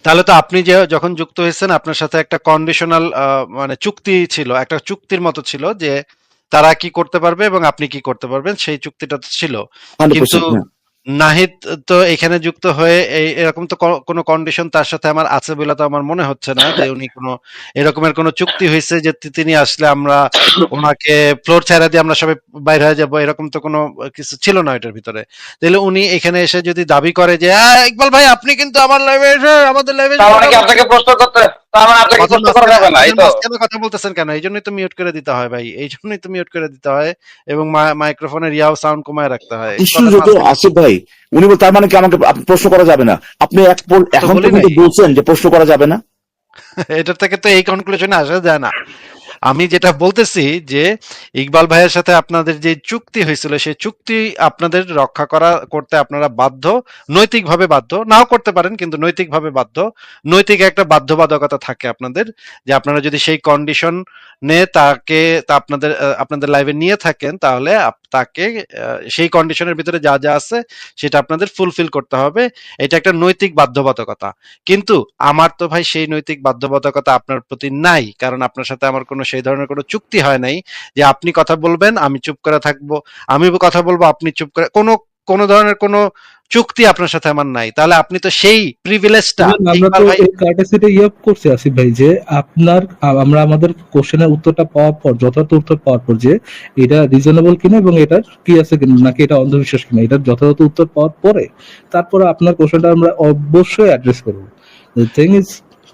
তাহলে তো আপনি যে যখন যুক্ত হয়েছেন, আপনার সাথে একটা কন্ডিশনাল মানে চুক্তি ছিল, একটা চুক্তির মতো ছিল যে তারা কি করতে পারবে এবং আপনি কি করতে পারবেন, সেই চুক্তিটা তো ছিল। কিন্তু 100%। হ্যাঁ নাহিদ তো এখানে যুক্ত হয়ে এরকম তো কোনো কন্ডিশন তার সাথে আমার আছে বলে তো আমার মনে হচ্ছে না যে উনি কোনো এরকমের কোনো চুক্তি হয়েছে যে তিনি আসলে আমরা ওনাকে ফ্লোর ছেড়ে দিয়ে আমরা সবাই বাইরে হয়ে যাবো, এরকম তো কোনো কিছু ছিল না এটার ভিতরে। তাহলে উনি এখানে এসে যদি দাবি করে যে ইকবাল ভাই আপনি কিন্তু আমার লাইভে এসে আমাদের লাইভে তার মানে কথা কি আপনাকে বলছেন, প্রশ্ন করতে, তার মানে আপনাকে কথার প্রশ্ন করা মাঝখানে যাবে না, এই কথার তো? মাঝখানে কথা বলতেছেন কেন? এই জন্যই তো মিউট করে দিতে হয় ভাই, এই জন্যই তো মিউট করে দিতে হয় এবং মাইক্রোফোনের ইয়াও সাউন্ড কমায় রাখতে হয় কথার আশ্চর্য তো মাঝখানে। আসিফ ভাই, উনি তার মানে কি আমাকে প্রশ্ন করা যাবে না? আপনি তো এখন বলি পর্যন্ত নাই, বলছেন যে প্রশ্ন করা যাবে না। এটার থেকে তো এই কনক্লুশনে আসা যায় না। আমি যেটা বলতেছি যে ইকবাল ভাইয়ের সাথে আপনাদের যে চুক্তি হয়েছিল, সেই চুক্তি আপনাদের রক্ষা করতে আপনারা বাধ্য, নৈতিকভাবে বাধ্য, নাও করতে পারেন কিন্তু নৈতিকভাবে বাধ্য। নৈতিক একটা বাধ্যবাধকতা থাকে আপনাদের, যে আপনারা যদি সেই কন্ডিশন আপনাদের লাইভে নিয়ে থাকেন, তাহলে তাকে সেই কন্ডিশনের ভিতরে যা যা আছে সেটা আপনাদের ফুলফিল করতে হবে। এটা একটা নৈতিক বাধ্যবাধকতা। কিন্তু আমার তো ভাই সেই নৈতিক বাধ্যবাধকতা আপনার প্রতি নাই, কারণ আপনার সাথে আমার কোনো সেই ধরনের কোনো চুক্তি হয় নাই যে আপনি কথা বলবেন আমি চুপ করে থাকবো, আমি কথা বলবো আপনি চুপ করে, কোনো কোনো ধরনের কোনো চুক্তি আপনার সাথে আমার নাই। তাহলে আপনি তো সেই প্রিভিলেজটা Even আমরা ইকবাল তো ভাই। এই কার্টাসিটা করছি আসিফ ভাই, যে আমরা আমাদের কোশ্চেনের উত্তরটা পাওয়ার পর, যথার্থ উত্তর পাওয়ার পর, যে এটা রিজনেবল কিনা এবং এটার কি আছে কিনা, নাকি এটা অন্ধবিশ্বাস কিনা, এটার যথাযথ উত্তর পাওয়ার পরে তারপরে আপনার কোশ্চেনটা আমরা অবশ্যই অ্যাড্রেস করবো। থিং ইজ,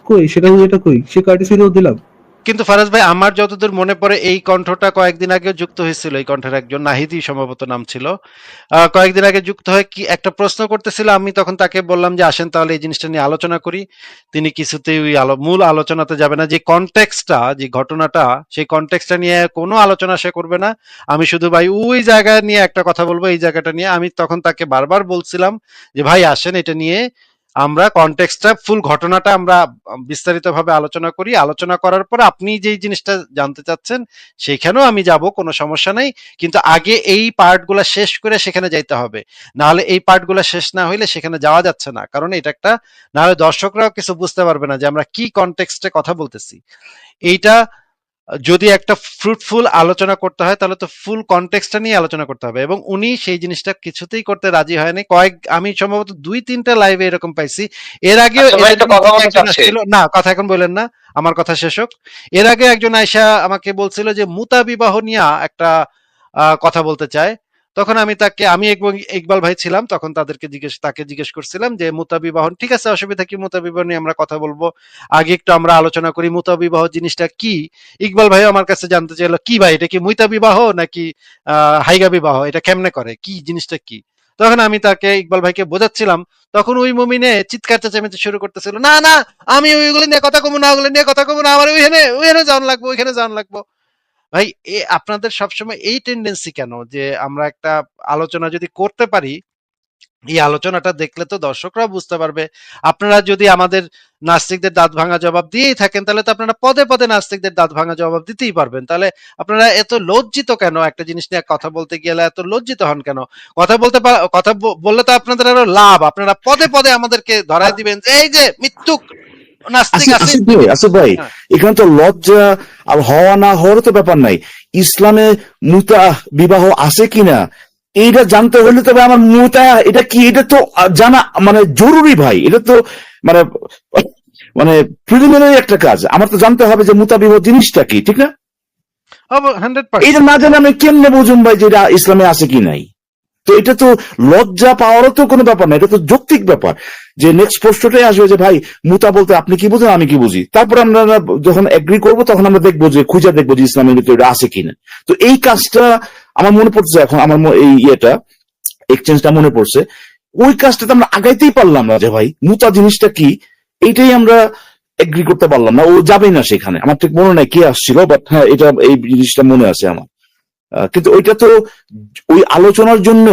কই সেটাও, এটা কই সে কার্টাসিটাও দিলাম। কিন্তু ফারাজ ভাই, আমার যতদূর মনে পড়ে এই কণ্ঠটা কয়েকদিন আগে যুক্ত হয়েছিল, এই কণ্ঠের একজন নাহিদি সম্ভবত নাম ছিল, কয়েকদিন আগে যুক্ত হয়ে কি একটা প্রশ্ন করতেছিল, আমি তখন তাকে বললাম যে আসেন তাহলে এই জিনিসটা নিয়ে আলোচনা করি। তিনি কিছুতেই ওই মূল আলোচনাতে যাবে না, যে কনটেক্সটটা, যে ঘটনাটা, সেই কনটেক্সটটা নিয়ে কোনো আলোচনা সে করবে না। আমি শুধু ভাই ওই জায়গা নিয়ে একটা কথা বলবো, এই জায়গাটা নিয়ে। আমি তখন তাকে বারবার বলছিলাম যে ভাই আসেন এটা নিয়ে আমরা কনটেক্সটটা, ফুল ঘটনাটা আমরা বিস্তারিতভাবে আলোচনা করি। আলোচনা করার পর আপনি যেই জিনিসটা জানতে চাচ্ছেন সেখানেও আমি যাব, কোনো সমস্যা নাই। কিন্তু আগে এই পার্টগুলো শেষ করে সেখানে যাইতে হবে। না হলে এই পার্টগুলো শেষ না হইলে সেখানে যাওয়া যাচ্ছে না, কারণ এটা একটা, না হলে দর্শকরাও কিছু বুঝতে পারবে না যে আমরা কি কনটেক্সটে কথা বলতেছি। এইটা যদি একটা ফ্রুটফুল আলোচনা করতে হয় তাহলে তো ফুল কনটেক্সটটা নিয়ে আলোচনা করতে হবে, এবং উনি সেই জিনিসটা কিছুতেই করতে রাজি হয়নি। আমি সম্ভবত 2-3টা লাইভে এরকম পাইছি। এর আগেও আচ্ছা ভাই, এদের একটা কথা থেকে বলতে একজন চাচ্ছি। আসছিল না, কথা এখন বললেন না, আমার কথা শেষ হোক। এর আগে একজন আয়সা আমাকে বলছিল যে মুতা বিবাহ নিয়ে একটা কথা বলতে চায়। তখন আমি এবং ইকবাল ভাই ছিলাম, তখন তাকে জিজ্ঞেস করছিলাম যে মুতা বিবাহ, ঠিক আছে অসুবিধা কি, মুতা বিবাহ নিয়ে আমরা কথা বলবো, আগে একটু আমরা আলোচনা করি মুতা বিবাহ জিনিসটা কি। ইকবাল ভাই আমার কাছে জানতে চাইলো কি ভাই এটা কি মুতা বিবাহ নাকি হাইগা বিবাহ, এটা কেমনে করে, কি জিনিসটা কি। তখন আমি তাকে, ইকবাল ভাইকে বোঝাচ্ছিলাম। তখন ওই মুমিনে চিৎকার চেঁচামেচি শুরু করতেছিল, না না আমি ওইগুলো নিয়ে কথা কমু না, ওগুলো নিয়ে কথা কমু না, আমার ওইখানে ওইখানে যাওয়ান লাগবো, ওইখানে যাওয়ান লাগবো। ভাই আপনাদের সবসময় এই টেন্ডেন্সি কেন, যে আমরা একটা আলোচনা যদি করতে পারি এই আলোচনাটা দেখলে তো দর্শকরা বুঝতে পারবে। আপনারা যদি আমাদের নাস্তিকদের দাঁত ভাঙা জবাব দিয়েই থাকেন, তাহলে তো আপনারা পদে পদে নাস্তিকদের দাঁত ভাঙা জবাব দিতেই পারবেন। তাহলে আপনারা এত লজ্জিত কেন? একটা জিনিস নিয়ে কথা বলতে গেলে এত লজ্জিত হন কেন? কথা বললে তো আপনাদের আরো লাভ। আপনারা পদে পদে আমাদেরকে ধরায় দিবেন যে এই যে মৃত্যুক নাস্তিক আছে। আসিফ ভাই, হ্যাঁ। এখানে তো লজ্জা আর হওয়া না হওয়ার তো ব্যাপার নাই। ইসলামে মুতা বিবাহ আছে কিনা এইটা জানতে হলে তবে আমার মুতা এটা কি, এটা তো জানা মানে জরুরি ভাই। এটা তো মানে মানে প্রিলিমিনারি একটা কাজ। আমার তো জানতে হবে যে মুতা বিবাহ জিনিসটা কি, ঠিক না? 100%। এটা না জানে আমি কেমনে বুঝুম ভাই যে এটা ইসলামে আছে কি নাই? তো এটা তো লজ্জা পাওয়ারও তো কোনো ব্যাপার না, এটা তো যৌক্তিক ব্যাপার। যে নেক্সট প্রশ্নটাই আসবে যে ভাই মুতা বলতে আপনি কি বুঝেন, আমি কি বুঝি। তারপর আমরা যখন এগ্রি করবো তখন আমরা দেখবো যে খুঁজে দেখবো যে ইসলামের ভিতরে এটা আছে কিনা। তো এই কাজটা আমার মনে পড়ছে এখন, আমার এই ইয়েটা এক্সচেঞ্জটা মনে পড়ছে। ওই কাজটাতে আমরা আগাইতেই পারলাম না যে ভাই মুতা জিনিসটা কি, এইটাই আমরা এগ্রি করতে পারলাম না। ও যাবেই না সেখানে। আমার ঠিক মনে নাই কে আসছিল, বাট হ্যাঁ এটা এই জিনিসটা মনে আছে আমার। কিন্তু ওইটা তো ওই আলোচনার জন্য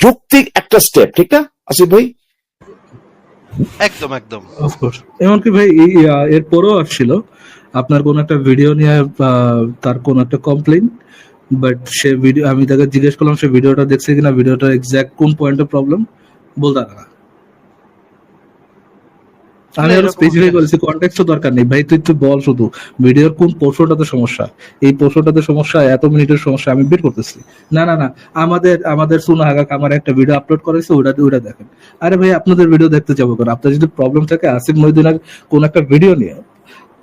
যৌক্তিক একটা স্টেপ, ঠিক না আসিফ ভাই? একদম একদম। অফকোর্স। এমনকি ভাই এর পরেও আসছিল আপনার কোন একটা ভিডিও নিয়ে তার কোন একটা কমপ্লেইন, বাট সে ভিডিও আমি তাকে জিজ্ঞেস করলাম সে ভিডিওটা দেখছে কিনা, ভিডিওটা এক্সাক্ট কোন পয়েন্টে প্রবলেম বলতে পারে না। আমি আরো স্পেসিফাই করেছি কনটেক্সটও দরকার নেই ভাই, তুই বল শুধু ভিডিওর কোন পোর্শনটাতে সমস্যা, এই পোর্শনটাতে সমস্যা, এত মিনিটের সমস্যা আমি বের করতেছি। না না না, আমাদের সুনা হাগা আমার একটা ভিডিও আপলোড করেছে, ওটা দেখেন। আরে ভাই আপনাদের ভিডিও দেখতে যাবো কেন? আপনার যদি প্রবলেম থাকে আসিফ মহিউদ্দিনের কোন একটা ভিডিও নিয়ে,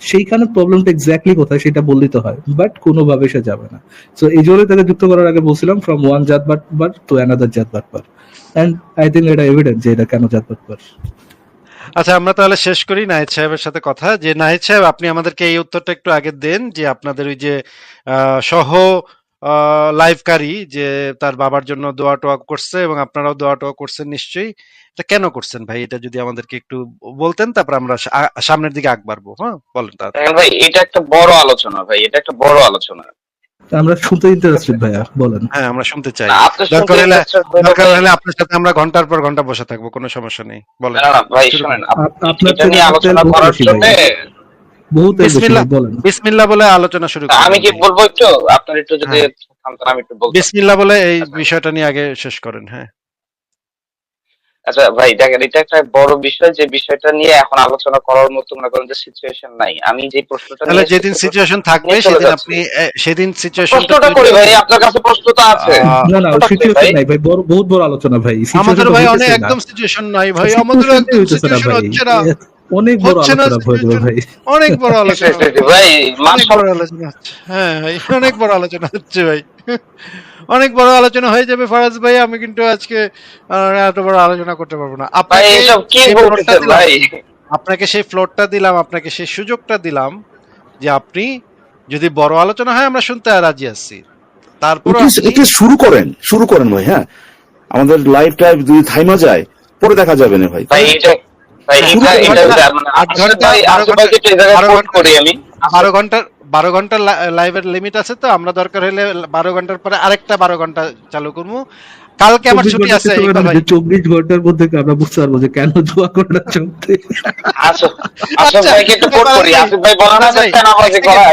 সেইখানে প্রবলেমটা এক্স্যাক্টলি কোথায় সেটা বললেই তো হয়, বাট কোনোভাবে সে যাবে না। সো এই জন্যই তাকে যুক্ত করার আগে বলছিলাম ফ্রম ওয়ান জাত বাটপার টু অ্যানাদার জাত বাটপার, এন্ড আই থিঙ্ক এটা এভিডেন্ট যে এটা কেন জাত বাটপার। আচ্ছা, আমরা তাহলে শেষ করি নাহিদ সাহেবের সাথে কথা। যে নাহিদ সাহেব, আপনি আমাদেরকে এই উত্তরটা একটু আগে দেন যে আপনাদের ওই যে সহ লাইভকারী যে তার বাবার জন্য দোয়া টোয়া করছে এবং আপনারাও দোয়া টোয়া করছেন নিশ্চয়ই, এটা কেন করছেন ভাই? এটা যদি আমাদেরকে একটু বলতেন, তারপর আমরা সামনের দিকে আগ বাড়বো। হ্যাঁ বলেন তাহলে। দেখেন ভাই, এটা একটা বড় আলোচনা ভাই, এটা একটা বড় আলোচনা। আমরা শুনতে ইন্টারেস্টেড ভাইয়া, বলেন। হ্যাঁ আমরা শুনতে চাই। না, আপনি শুনতে দরকার হলে interested হলে দরকার ভাই- হলে আপনার সাথে আমরা ঘন্টার পর ঘন্টা বসে থাকবো, কোনো সমস্যা নেই, বলেন। না না ভাই শুরু শুনেন, করুন। আপনার এটা নিয়ে আলোচনা বহুত করার বেশি জন্য ভাই, বহুত বেশি বিসমিল্লাহ ভাই, বলেন। বিসমিল্লাহ বলে আলোচনা শুরু করুন। আমি কি বলবো একটু, আপনার একটু যদি হ্যাঁ। থামতেন আমি একটু বলতাম। বিসমিল্লাহ বলে এই আচ্ছা। বিষয়টা নিয়ে আগে শেষ করেন। হ্যাঁ আচ্ছা ভাই দেখেন, এটা একটা বড় বিষয়, যে বিষয়টা নিয়ে এখন আলোচনা করার মতো মনে করেন যে সিচুয়েশন নাই। আমি যে প্রশ্নটা তাহলে নিয়ে যেদিন সিচুয়েশন থাকবে নিয়ে চলে সেদিন যাচ্ছি। আপনি সেদিন সিচুয়েশন প্রশ্নটা করি ভাই, আপনার কাছে প্রশ্ন তো আছে। না না, প্রশ্নটা করি সিচুয়েশন ভাই। নাই ভাই, বহুত বড় আলোচনা ভাই। আমাদের situation ভাই টা অনেক হইতেছে না। একদম সিচুয়েশন নাই ভাই, আমাদের Situation টাই একদম হইতেছে না সিচুয়েশন ভাই। হচ্ছে না, অনেক বড় হচ্ছে না আলোচনা হয়ে যাবে situation। ভাই। অনেক বড় আলোচনা হচ্ছে। ভাই অনেক বড় আলোচনা হচ্ছে। হ্যাঁ ভাই অনেক বড় আলোচনা হচ্ছে ভাই, অনেক বড় আলোচনা হয়ে যাবে ফারাজ ভাই। আমি কিন্তু আজকে এত বড় আলোচনা করতে পারবো না। ভাই আপনাকে এসব কি সেই ফ্লোরটা বলতেছেন দিলাম, ভাই? আপনাকে সেই ফ্লোরটা দিলাম, আপনাকে সেই সুযোগটা দিলাম যে আপনি যদি বড় আলোচনা হয় আমরা শুনতে রাজি আছি। তারপর এটা শুরু করেন ভাই। হ্যাঁ আমাদের লাইভ টাইভ যদি থাইমা যায় পরে দেখা যাবে না ভাই। ভাই এটা ভাই হ্যাঁ, এটা আট এটা ঘন্টা- মানে আট ঘন্টা- ভাই বারো আসলে ভাইকে ঘন্টা- এই জায়গায় বারো কোট ঘন্টা- করি আমি। 12 ঘন্টার লাইভের লিমিট আছে, তো আমরা দরকার হলে 12 ঘন্টার পরে আরেকটা 12 ঘন্টা চালু করবো। কালকে আমার 24 ছুটি ঘন্টা আছে শেষ হবে না, ইকবাল ভাই। যে 24 ঘন্টার মধ্যে আমরা বুঝতে পারবো যে কেন জুয়া করাটা চলতে। আসলে আচ্ছা, ভাইকে একটু কোট করি। আসলে ভাই বলা না আচ্ছা, যে নামাজি করা,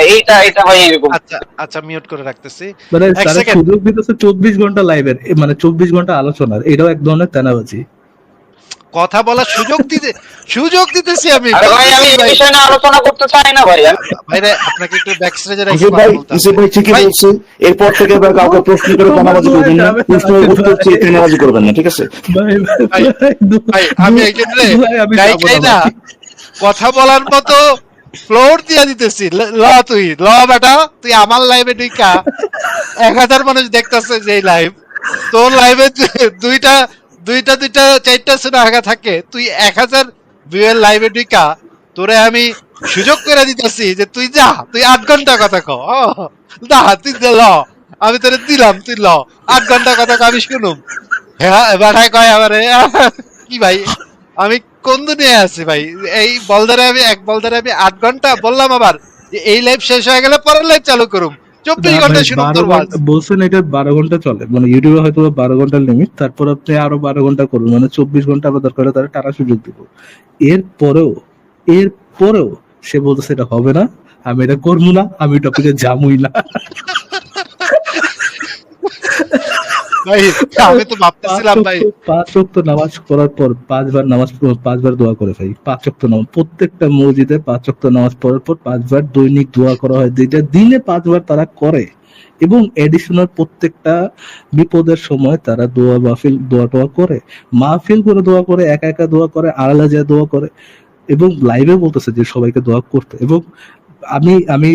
এটা ভাই এরকম। আচ্ছা আচ্ছা মিউট করে রাখতেছি। মানে এক তারা সেকেন্ড। সুযোগ দিতেছে 24 ঘন্টা লাইভের, মানে 24 ঘন্টা আলোচনার, এটাও এক ধরনের তেনাবাজি। কথা বলার সুযোগ দিতেছি আমি। আরে ভাই আমি এই বিষয় নিয়ে আলোচনা করতে চাই না ভাই। ভাইরে আপনাকে একটু ব্যাক স্টেজে রেখে ইসিফ কথা ভাই বলতে হবে। ইসিফ ভাই ঠিকই ভাই, বলছে। এরপর থেকে এবার কাউকে প্রশ্ন করে তেনাবাজি করবেন না, প্রশ্নের উত্তর চেয়ে তেনাবাজি করবেন না, ঠিক আছে? ভাই ভাই, আমি একজনে আমি গাই যাবো খাই না না, ভাই। কথা বলার মতো ফ্লোর দিয়া দিতেছি। ল বেটা, তুই আমার লাইভে ঢুকা 1000 মানুষ দেখতেছে যে লাইভ, তোর লাইভে দুইটা চারটা শোনা আগা থাকে, তুই 1000 ভিউয়ের লাইভে ঢুকা, তোরে আমি সুযোগ করে দিতেছি যে তুই যা, তুই 8 ঘন্টা কথা কও। না তুই ল, আমি তোরে দিলাম, তুই ল 8 ঘন্টা কথা কও, আমি শুনুম। হ্যাঁ বেটায় কয় আমারে কি ভাই, আমি কোন দুনিয়ায় আছি ভাই? এই বলদারে আমি 8 ঘন্টা বললাম, আবার যে এই লাইভ শেষ হয়ে গেলে পরের লাইভ চালু করুম। 24 না ভাই, ঘন্টা শুনুন 12 তোর ওয়াজ। ঘন্টা বলছেন, এটা 12 ঘন্টা চলে, মানে ইউটিউবে হয়তো 12 ঘন্টার লিমিট, তারপর আপনি আরো 12 ঘন্টা করুন, মানে 24 ঘন্টা আমরা দরকার হলে তারা টানা সুযোগ দিব। এরপরেও এরপরেও সে বলতেছে এটা হবে না, আমি এটা করবো না, আমি টপিকে যাবই না। ভাই আমি তো ভাবতেছিলাম ভাই, 5 ওয়াক্ত নামাজ পড়ার পর 5 বার দোয়া করে ভাই। 5 ওয়াক্ত নামাজ প্রত্যেকটা মসজিদে 5 ওয়াক্ত নামাজ পড়ার পর 5 বার দৈনিক দোয়া করা হয়, যেটা দিনে 5 বার তারা করে। এবং এডিশনাল প্রত্যেকটা বিপদের সময় তারা দোয়া টোয়া করে, মাহফিল করে দোয়া করে, একা একা দোয়া করে, আড়ালে যায় দোয়া করে, এবং লাইভে বলতেছে যে সবাইকে দোয়া করতে। এবং আমি আমি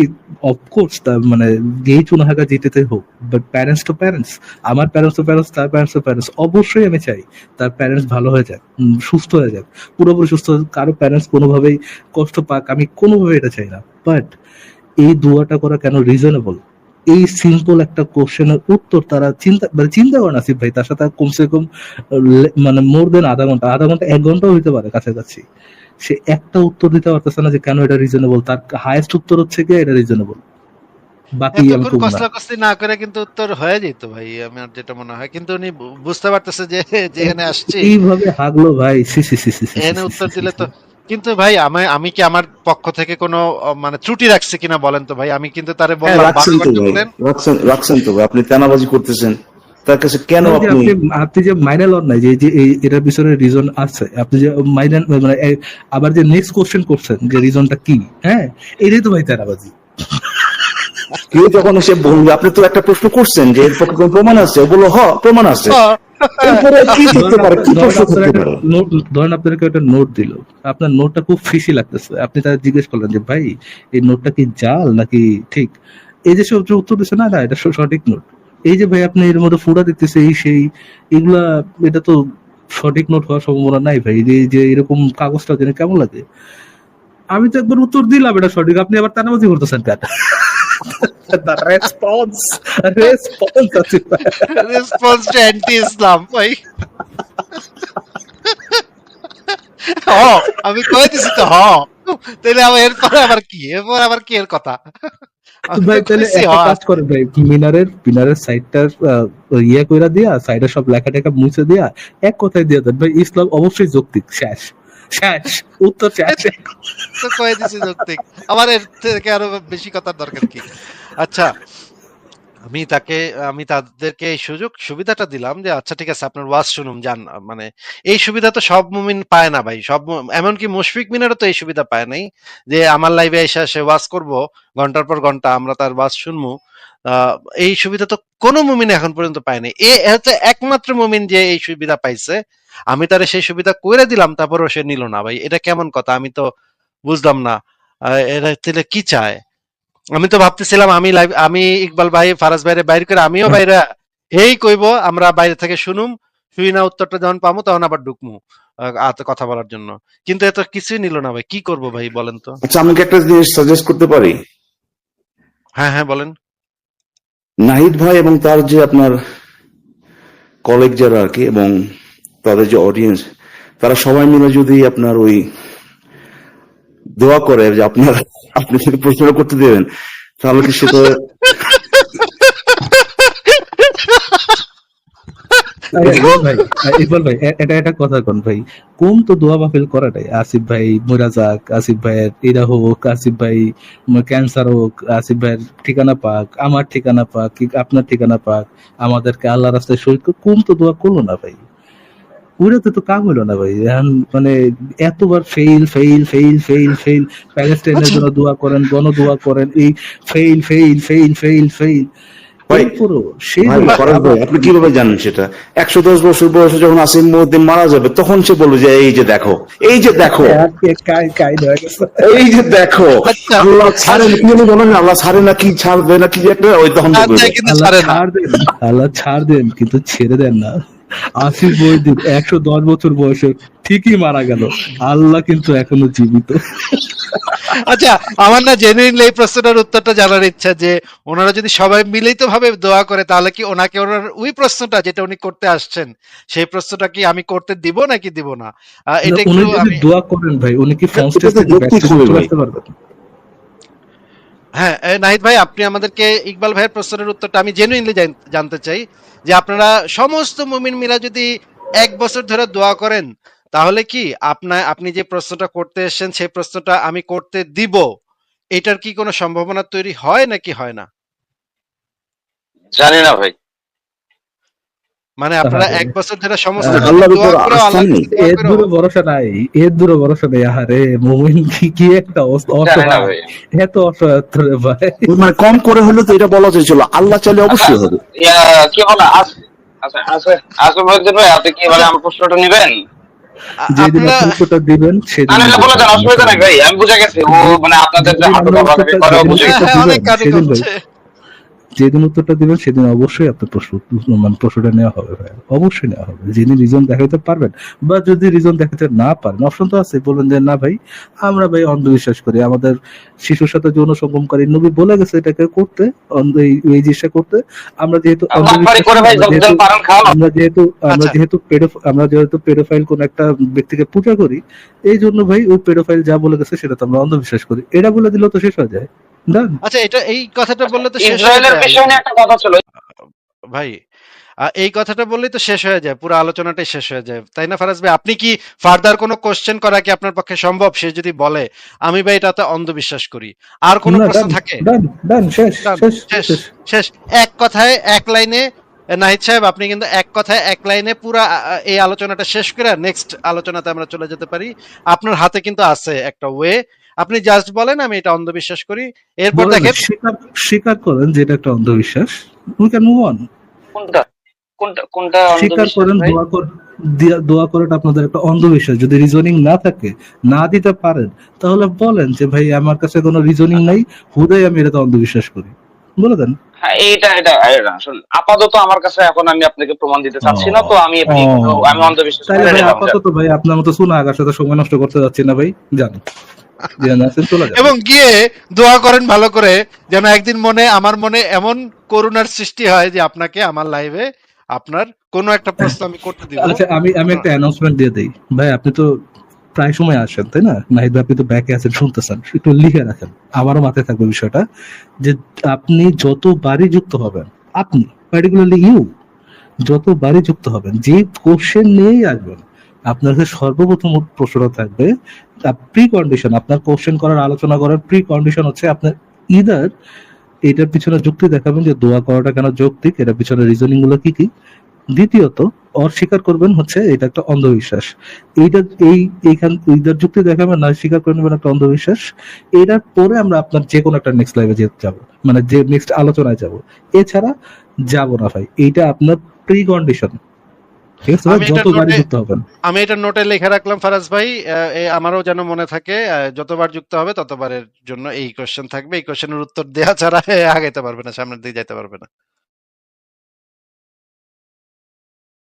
অফকোর্স মানে যেই চুনাহাগা জিতেতে হোক, বাট প্যারেন্টস টু প্যারেন্টস, আমার প্যারেন্টস টু প্যারেন্টস, তার প্যারেন্টস টু প্যারেন্টস, অবশ্যই আমি চাই তার প্যারেন্টস ভালো হয়ে যাক, সুস্থ হয়ে যাক, পুরোপুরি সুস্থ হয়ে যাক, কারো প্যারেন্টস কোনোভাবেই কষ্ট পাক, আমি কোনোভাবে এটা চাই না। বাট এই দোয়াটা করা কেন রিজনেবল? এই সিম্পল একটা কোশ্চেনের উত্তর তারা চিন্তা করে আসিফ ভাই, তার সাথে কমসে কম মানে মোর দেন আধা ঘন্টা 1 ঘন্টাও হইতে পারে কাছাকাছি, সে একটা উত্তর দিতে পারতেছে না যে কেন এটা রিজনেবল। তার হাইয়েস্ট উত্তর হচ্ছে কি এটা রিজনেবল, বাকি আমি এতক্ষণ কম না। কসলাকসলি না করে কিন্তু উত্তর হয়ে যেত ভাই, আমার যেটা মনে হয়। কিন্তু উনি বুঝতে পারতেছে যে যেখানে আসছি এইভাবে হাগলো ভাই, C C C C C এখানে সি উত্তর সি দিলে সি। তো। কিন্তু ভাই আমি কি আমার পক্ষ থেকে কোনো মানে ত্রুটি রাখছি কিনা বলেন তো ভাই? আমি কিন্তু তারে হ্যাঁ, বললাম রাখছেন 12 তো ঘন্টা ভাই, করেন। রাখছেন তো ভাই, আপনি তেনাবাজি করতেছেন তার কাছে কেন ভাই যে আপনি? আপনি যে মাইনে লন নাই, যে এটার পিছনে রিজন আছে, আপনি যে মাইনে মানে আবার যে নেক্সট কোশ্চেন করছেন যে রিজনটা কি, হ্যাঁ, এটাই তো ভাই তেরাবাজি। কেউ যখন এসে বলবে, আপনি তো একটা প্রশ্ন করছেন যে এর পক্ষে কোন প্রমাণ আছে, ও বললো প্রমাণ আছে, এরপরে কি করতে পারে, কি প্রশ্ন করতে পারে? ধরেন আপনাকে একটা নোট দিল, আপনার নোটটা খুব ফিসি লাগতেছে, আপনি তার জিজ্ঞেস করলেন যে ভাই এই নোটটা কি জাল নাকি ঠিক, এই যে সব উত্তর দিচ্ছে না না এটা সঠিক নোট, এই যে ভাই আপনি এর মধ্যে ফুটা দিতেছে এই সেই, এগুলা, এটা তো সঠিক নোট হওয়ার সম্ভাবনা নাই ভাই। যে এরকম কাগজটা জেনে কেমন লাগে? আমি তো একবার উত্তর দিলাম এটা সঠিক, আপনি আবার তানাবাজি করতেছেন কেন? রেসপন্স আছে ভাই। রেসপন্স টু অ্যান্টি ইসলাম ভাই। আমি কয়ে দিছি তো তাহলে আবার এরপর আবার কি এর কথা? আমি ভাই তো তাহলে কইছি একটা কাজ করেন ভাই, মিনারের সাইডটার ইয়ে কইরা দিয়া, সাইডে সব লেখা টেখা মুছে দিয়া এক কথায় দিয়ে দেন ভাই, ইসলাম অবশ্যই যৌক্তিক, শেষ শেষ, উত্তর শেষ। তো কয়ে দিছি যৌক্তিক, আমার এর থেকে আরো বেশি কথার দরকার কি? আচ্ছা, আমি তাদেরকে এই সুবিধাটা দিলাম যে আচ্ছা ঠিক আছে আপনার ওয়াজ শুনুম যান। মানে এই সুবিধা তো সব মুমিন পায় না ভাই, এমনকি মুশফিক মিনারও তো এই সুবিধা পায় নাই যে আমার লাইভে এসে সে ওয়াজ করব ঘন্টার পর ঘন্টা, আমরা তার ওয়াজ শুনবো। আহ, এই সুবিধা তো কোনো মুমিন এখন পর্যন্ত পায় নাই। এ হচ্ছে একমাত্র মুমিন যে এই সুবিধা পাইছে। আমি তারে সেই সুবিধা করে দিলাম, তারপরও সে নিল না ভাই, এটা কেমন কথা? আমি তো বুঝলাম না। এরা তাহলে কি চায়? আমি তো ভাবতেছিলাম আমি ইকবাল ভাই ফারাজ ভাইরে বাইরে করে আমিও বাইরে এই কইবো, আমরা বাইরে থেকে শুনুম, শুই না উত্তরটা যখন পাবো তখন আবার ঢুকমু কথা বলার জন্য। কিন্তু এত কিছুই নিল না ভাই, কি করব ভাই বলেন তো? আচ্ছা, আমাকে একটা জিনিস সাজেস্ট করতে পারি? হ্যাঁ হ্যাঁ বলেন। নাহিদ ভাই এবং তার যে আপনার কলিগ যারা আর কি, এবং তাদের যে অডিয়েন্স, তারা সবাই মিলে যদি আপনার ওই দোয়া করে যে আপনি সেটা প্রশ্ন করতে দেবেন, তাহলে কি সেটা আরে ইকবাল ভাই এটা একটা কথা কোন ভাই, কোন তো দোয়া মাহফিল করাটাই, আসিফ ভাই মরা যাক, আসিফ ভাইয়ের এরা হোক, আসিফ ভাই ক্যান্সার হোক, আসিফ ভাইয়ের ঠিকানা পাক, আমার ঠিকানা পাক, কি আপনার ঠিকানা পাক, আমাদেরকে আল্লাহ রাস্তায় শহীদ কোন তো দোয়া করলো না ভাই? ওইটাতে তো কাম হইলো না ভাই। এখন মানে এতবার fail fail fail fail fail, প্যালেস্টাইনের আচ্ছা জন্য দোয়া করেন, গণদোয়া করেন, এই fail fail fail fail fail, ভাই এরপরও সেই ভাই ফরাজ ভাই, আপনি কিভাবে জানেন সেটা? 110 বছর বয়সে যখন আসিম মহিউদ্দিন মারা যাবে, তখন সে বলবে যে এই যে দেখো, এই যে দেখো, এই যে দেখো, আচ্ছা, আল্লাহ ছাড়ে না, কি যেন বলেন, আল্লাহ ছাড়ে না কি ছাড়বে না কি একটা, ওই তখন ছাড় বলবে। দেয় কিন্তু আল্লাহ ছাড়ে না। ছাড় দেন, আল্লাহ ছাড় দেন কিন্তু ছেড়ে দেন না। আসিফ মহিউদ্দিন 110 বছর বয়সে ঠিকই মারা গেল, আল্লাহ কিন্তু এখনো জীবিত। আচ্ছা, আমার না জেনুইনলি এই প্রশ্নটার উত্তরটা জানার ইচ্ছা যে ওনারা যদি সবাই মিলিত ভাবে দোয়া করে তাহলে কি ওনাকে ওনার ওই প্রশ্নটা যেটা উনি করতে আসছেন সেই প্রশ্নটা কি আমি করতে দিব নাকি দিব না? এটা উনি একটু যদি আমি দোয়া করেন ভাই, উনি কি ফ্রান্স এটা তো টেস্টে যৌক্তিক হবে চলে ভাই। আসতে পারবেন? হ্যাঁ, নাহিদ ভাই, আপনি আমাদেরকে ইকবাল ভাইয়ের প্রশ্নের উত্তরটা আমি জেনুইনলি জানতে চাই যে আপনারা সমস্ত মুমিন মিলা যদি 1 বছর ধরে দোয়া করেন, তাহলে কি আপনি যে প্রশ্নটা করতে এসেছেন সেই প্রশ্নটা আমি করতে দিব, এটার কি কোনো সম্ভাবনা তৈরি হয় নাকি হয় না? জানি না ভাই। মানে আপনারা আহারে, 1 বছর ধরে সমস্ত আহ, দিন আল্লাহর উপর দোয়া করেও, আস্থা আল্লাহর নেই। কাছে দোয়া এর করেও, দূরে ভরসা নাই, এর দূরে ভরসা নেই। আহারে মুমিন কি একটা জানি না অসহায়, ভাই। এত অসহায় রে ভাই। মানে কম করে হলে তো এটা বলা চাইছিল, আল্লাহ চাইলে আচ্ছা, অবশ্যই হবে। ইয়া, কি বলে আচ্ছা আসল মহিউদ্দিন ভাই, আপনি কি মানে আমার প্রশ্নটা নিবেন? যেদিন আপনারা আপনি উত্তরটা দিবেন সেদিন না, নিতে বলে দেন, পারবেন, অসুবিধা নাই ভাই, আমি বুঝে গেছি। ও মানে আপনাদের যে যেদিন হাঁটু আমরা কাঁপাকাঁপি করে ও যেদিন বুঝে হ্যাঁ, গেছি। উত্তরটা হ্যাঁ, অনেক দিবেন কানে সেদিন ভাই, কাঁপছে। যেদিন উত্তরটা দিবেন সেদিন অবশ্যই আপনার মানে প্রশ্নটা নেওয়া হবে ভাই, অবশ্যই নেওয়া হবে। যিনি রিজন দেখাতে পারবেন, বা যদি রিজন দেখাতে না পারেন, অপশন তো আছে, বলবেন যে না ভাই আমরা ভাই অন্ধবিশ্বাস করি, আমাদের শিশুর সাথে যৌন সঙ্গমকারী নবী বলে গেছে এটাকে করতে, এই জিনিসটা করতে। আমরা যেহেতু বাড়ি করে অন্ধবিশ্বাসী, ভাই, যতদিন পারেন খাওয়ানো। আমরা আচ্ছা, যেহেতু পেডোফাইল কোন একটা ব্যক্তিকে পূজা করি, এই জন্য ভাই ওই পেডোফাইল যা বলে গেছে সেটা তো আমরা অন্ধবিশ্বাস করি। এটা বলে দিলেও তো শেষ হয়ে যায়। ডান। আচ্ছা, এই কথাটা আচ্ছা, বললে তো শেষ হয়ে ইসরায়েলের যায় বিষয় আলোচনা নিয়ে একটা কথা ছিল। ভাই। এই কথাটা বললেই তো শেষ হয়ে যায়, পুরো আলোচনাটাই শেষ হয়ে যায়, তাই না ফারাজ ভাই? আপনি কি ফার্দার কোনো কোশ্চেন করা কি আপনার পক্ষে সম্ভব? সে যদি বলে আমি ভাই এটাতে অন্ধবিশ্বাস করি, আর কোনো না, প্রশ্ন ডান থাকে? ডান ডান, শেষ ডান, শেষ শেষ, শেষ। শেষ। এক কথায় এক লাইনে, নাহিদ সাহেব আপনি কিন্তু এক কথায় এক লাইনে পুরা এই আলোচনাটা শেষ করে নেক্সট আলোচনাতে আমরা চলে যেতে পারি। আপনার হাতে কিন্তু আছে একটা ওয়ে, আপনি জাস্ট বলেন আমি এটা অন্ধবিশ্বাস করি, এরপর বলেন, দেখেন। স্বীকার স্বীকার করেন যে এটা একটা অন্ধবিশ্বাস, উই ক্যান মুভ অন। কোনটা কোনটা স্বীকার অন্ধবিশ্বাস করেন, ভাই? দোয়া করাটা আপনাদের একটা অন্ধবিশ্বাস। যদি রিজনিং না থাকে, না দিতে পারেন, তাহলে বলেন যে ভাই আমার কাছে কোনো রিজনিং নাই, হুদাই আমি এটা অন্ধবিশ্বাস করি, বলে দেন। হ্যাঁ, এটা আসলে আপাতত আমার কাছে এখন আমি আপনাকে প্রমাণ দিতে ও, চাচ্ছি না, তো আমি ও, আমি অন্ধবিশ্বাস তাইলে মেনে ভাই নিলাম। আপাতত ভাই আপনার মতো শোনা আগার সাথে সময় নষ্ট করতে যাচ্ছি না ভাই, জান জান আছেন, চলে যান। এবং গিয়ে দোয়া করেন ভালো করে, যেন একদিন আমার মনে এমন করুণার সৃষ্টি হয় যে আপনাকে আমার লাইভে আপনার কোনো একটা প্রশ্ন আমি করতে দিব। আচ্ছা, আমি একটা অ্যানাউন্সমেন্ট দিয়ে দেই ভাই। আপনি তো প্রায় সময় আসেন তাই না নাহিদ ভাই, আপনি তো ব্যাকে আছেন, শুনতেছেন, একটু লিখে রাখেন, আমারও মাথায় থাকবে বিষয়টা, যে আপনি যতবারই যুক্ত হবেন, আপনি পার্টিকুলারলি যতবারই যুক্ত হবেন, যে কোশ্চেন নিয়েই আসবেন, আপনার কাছে সর্বপ্রথম প্রশ্নটা থাকবে প্রি কন্ডিশন। আপনার কোশ্চেন করার, আলোচনা করার প্রি কন্ডিশন হচ্ছে আপনার ইদার এটার পিছনে যুক্তি দেখাবেন যে দোয়া করাটা কেন যৌক্তিক, এটার পিছনে রিজনিং গুলো কি কি। দ্বিতীয়ত অস্বীকার করবেন হচ্ছে এটা একটা অন্ধবিশ্বাস। এইটা এইখান এইটার যুক্তি দেখাবেন, না স্বীকার করে নেবেন একটা অন্ধবিশ্বাস। এটার পরে আমরা আপনার যে কোনো একটা নেক্সট লাইভে যাবো, মানে যে নেক্সট আলোচনায় যাব, এছাড়া যাব না ভাই। এইটা আপনার প্রি কন্ডিশন, ঠিক আছে ভাই, আমি এটা যতবারই নোটে যুক্ত হবেন। আমি এটা নোটে লিখে রাখলাম ফারাজ ভাই, আমারও যেন মনে থাকে, যতবার যুক্ত হবে ততবারের জন্য এই কোশ্চেন থাকবে, এই কোশ্চেনের উত্তর দেওয়া ছাড়া আগাইতে পারবে না, সামনের দিকে যাইতে পারবে না।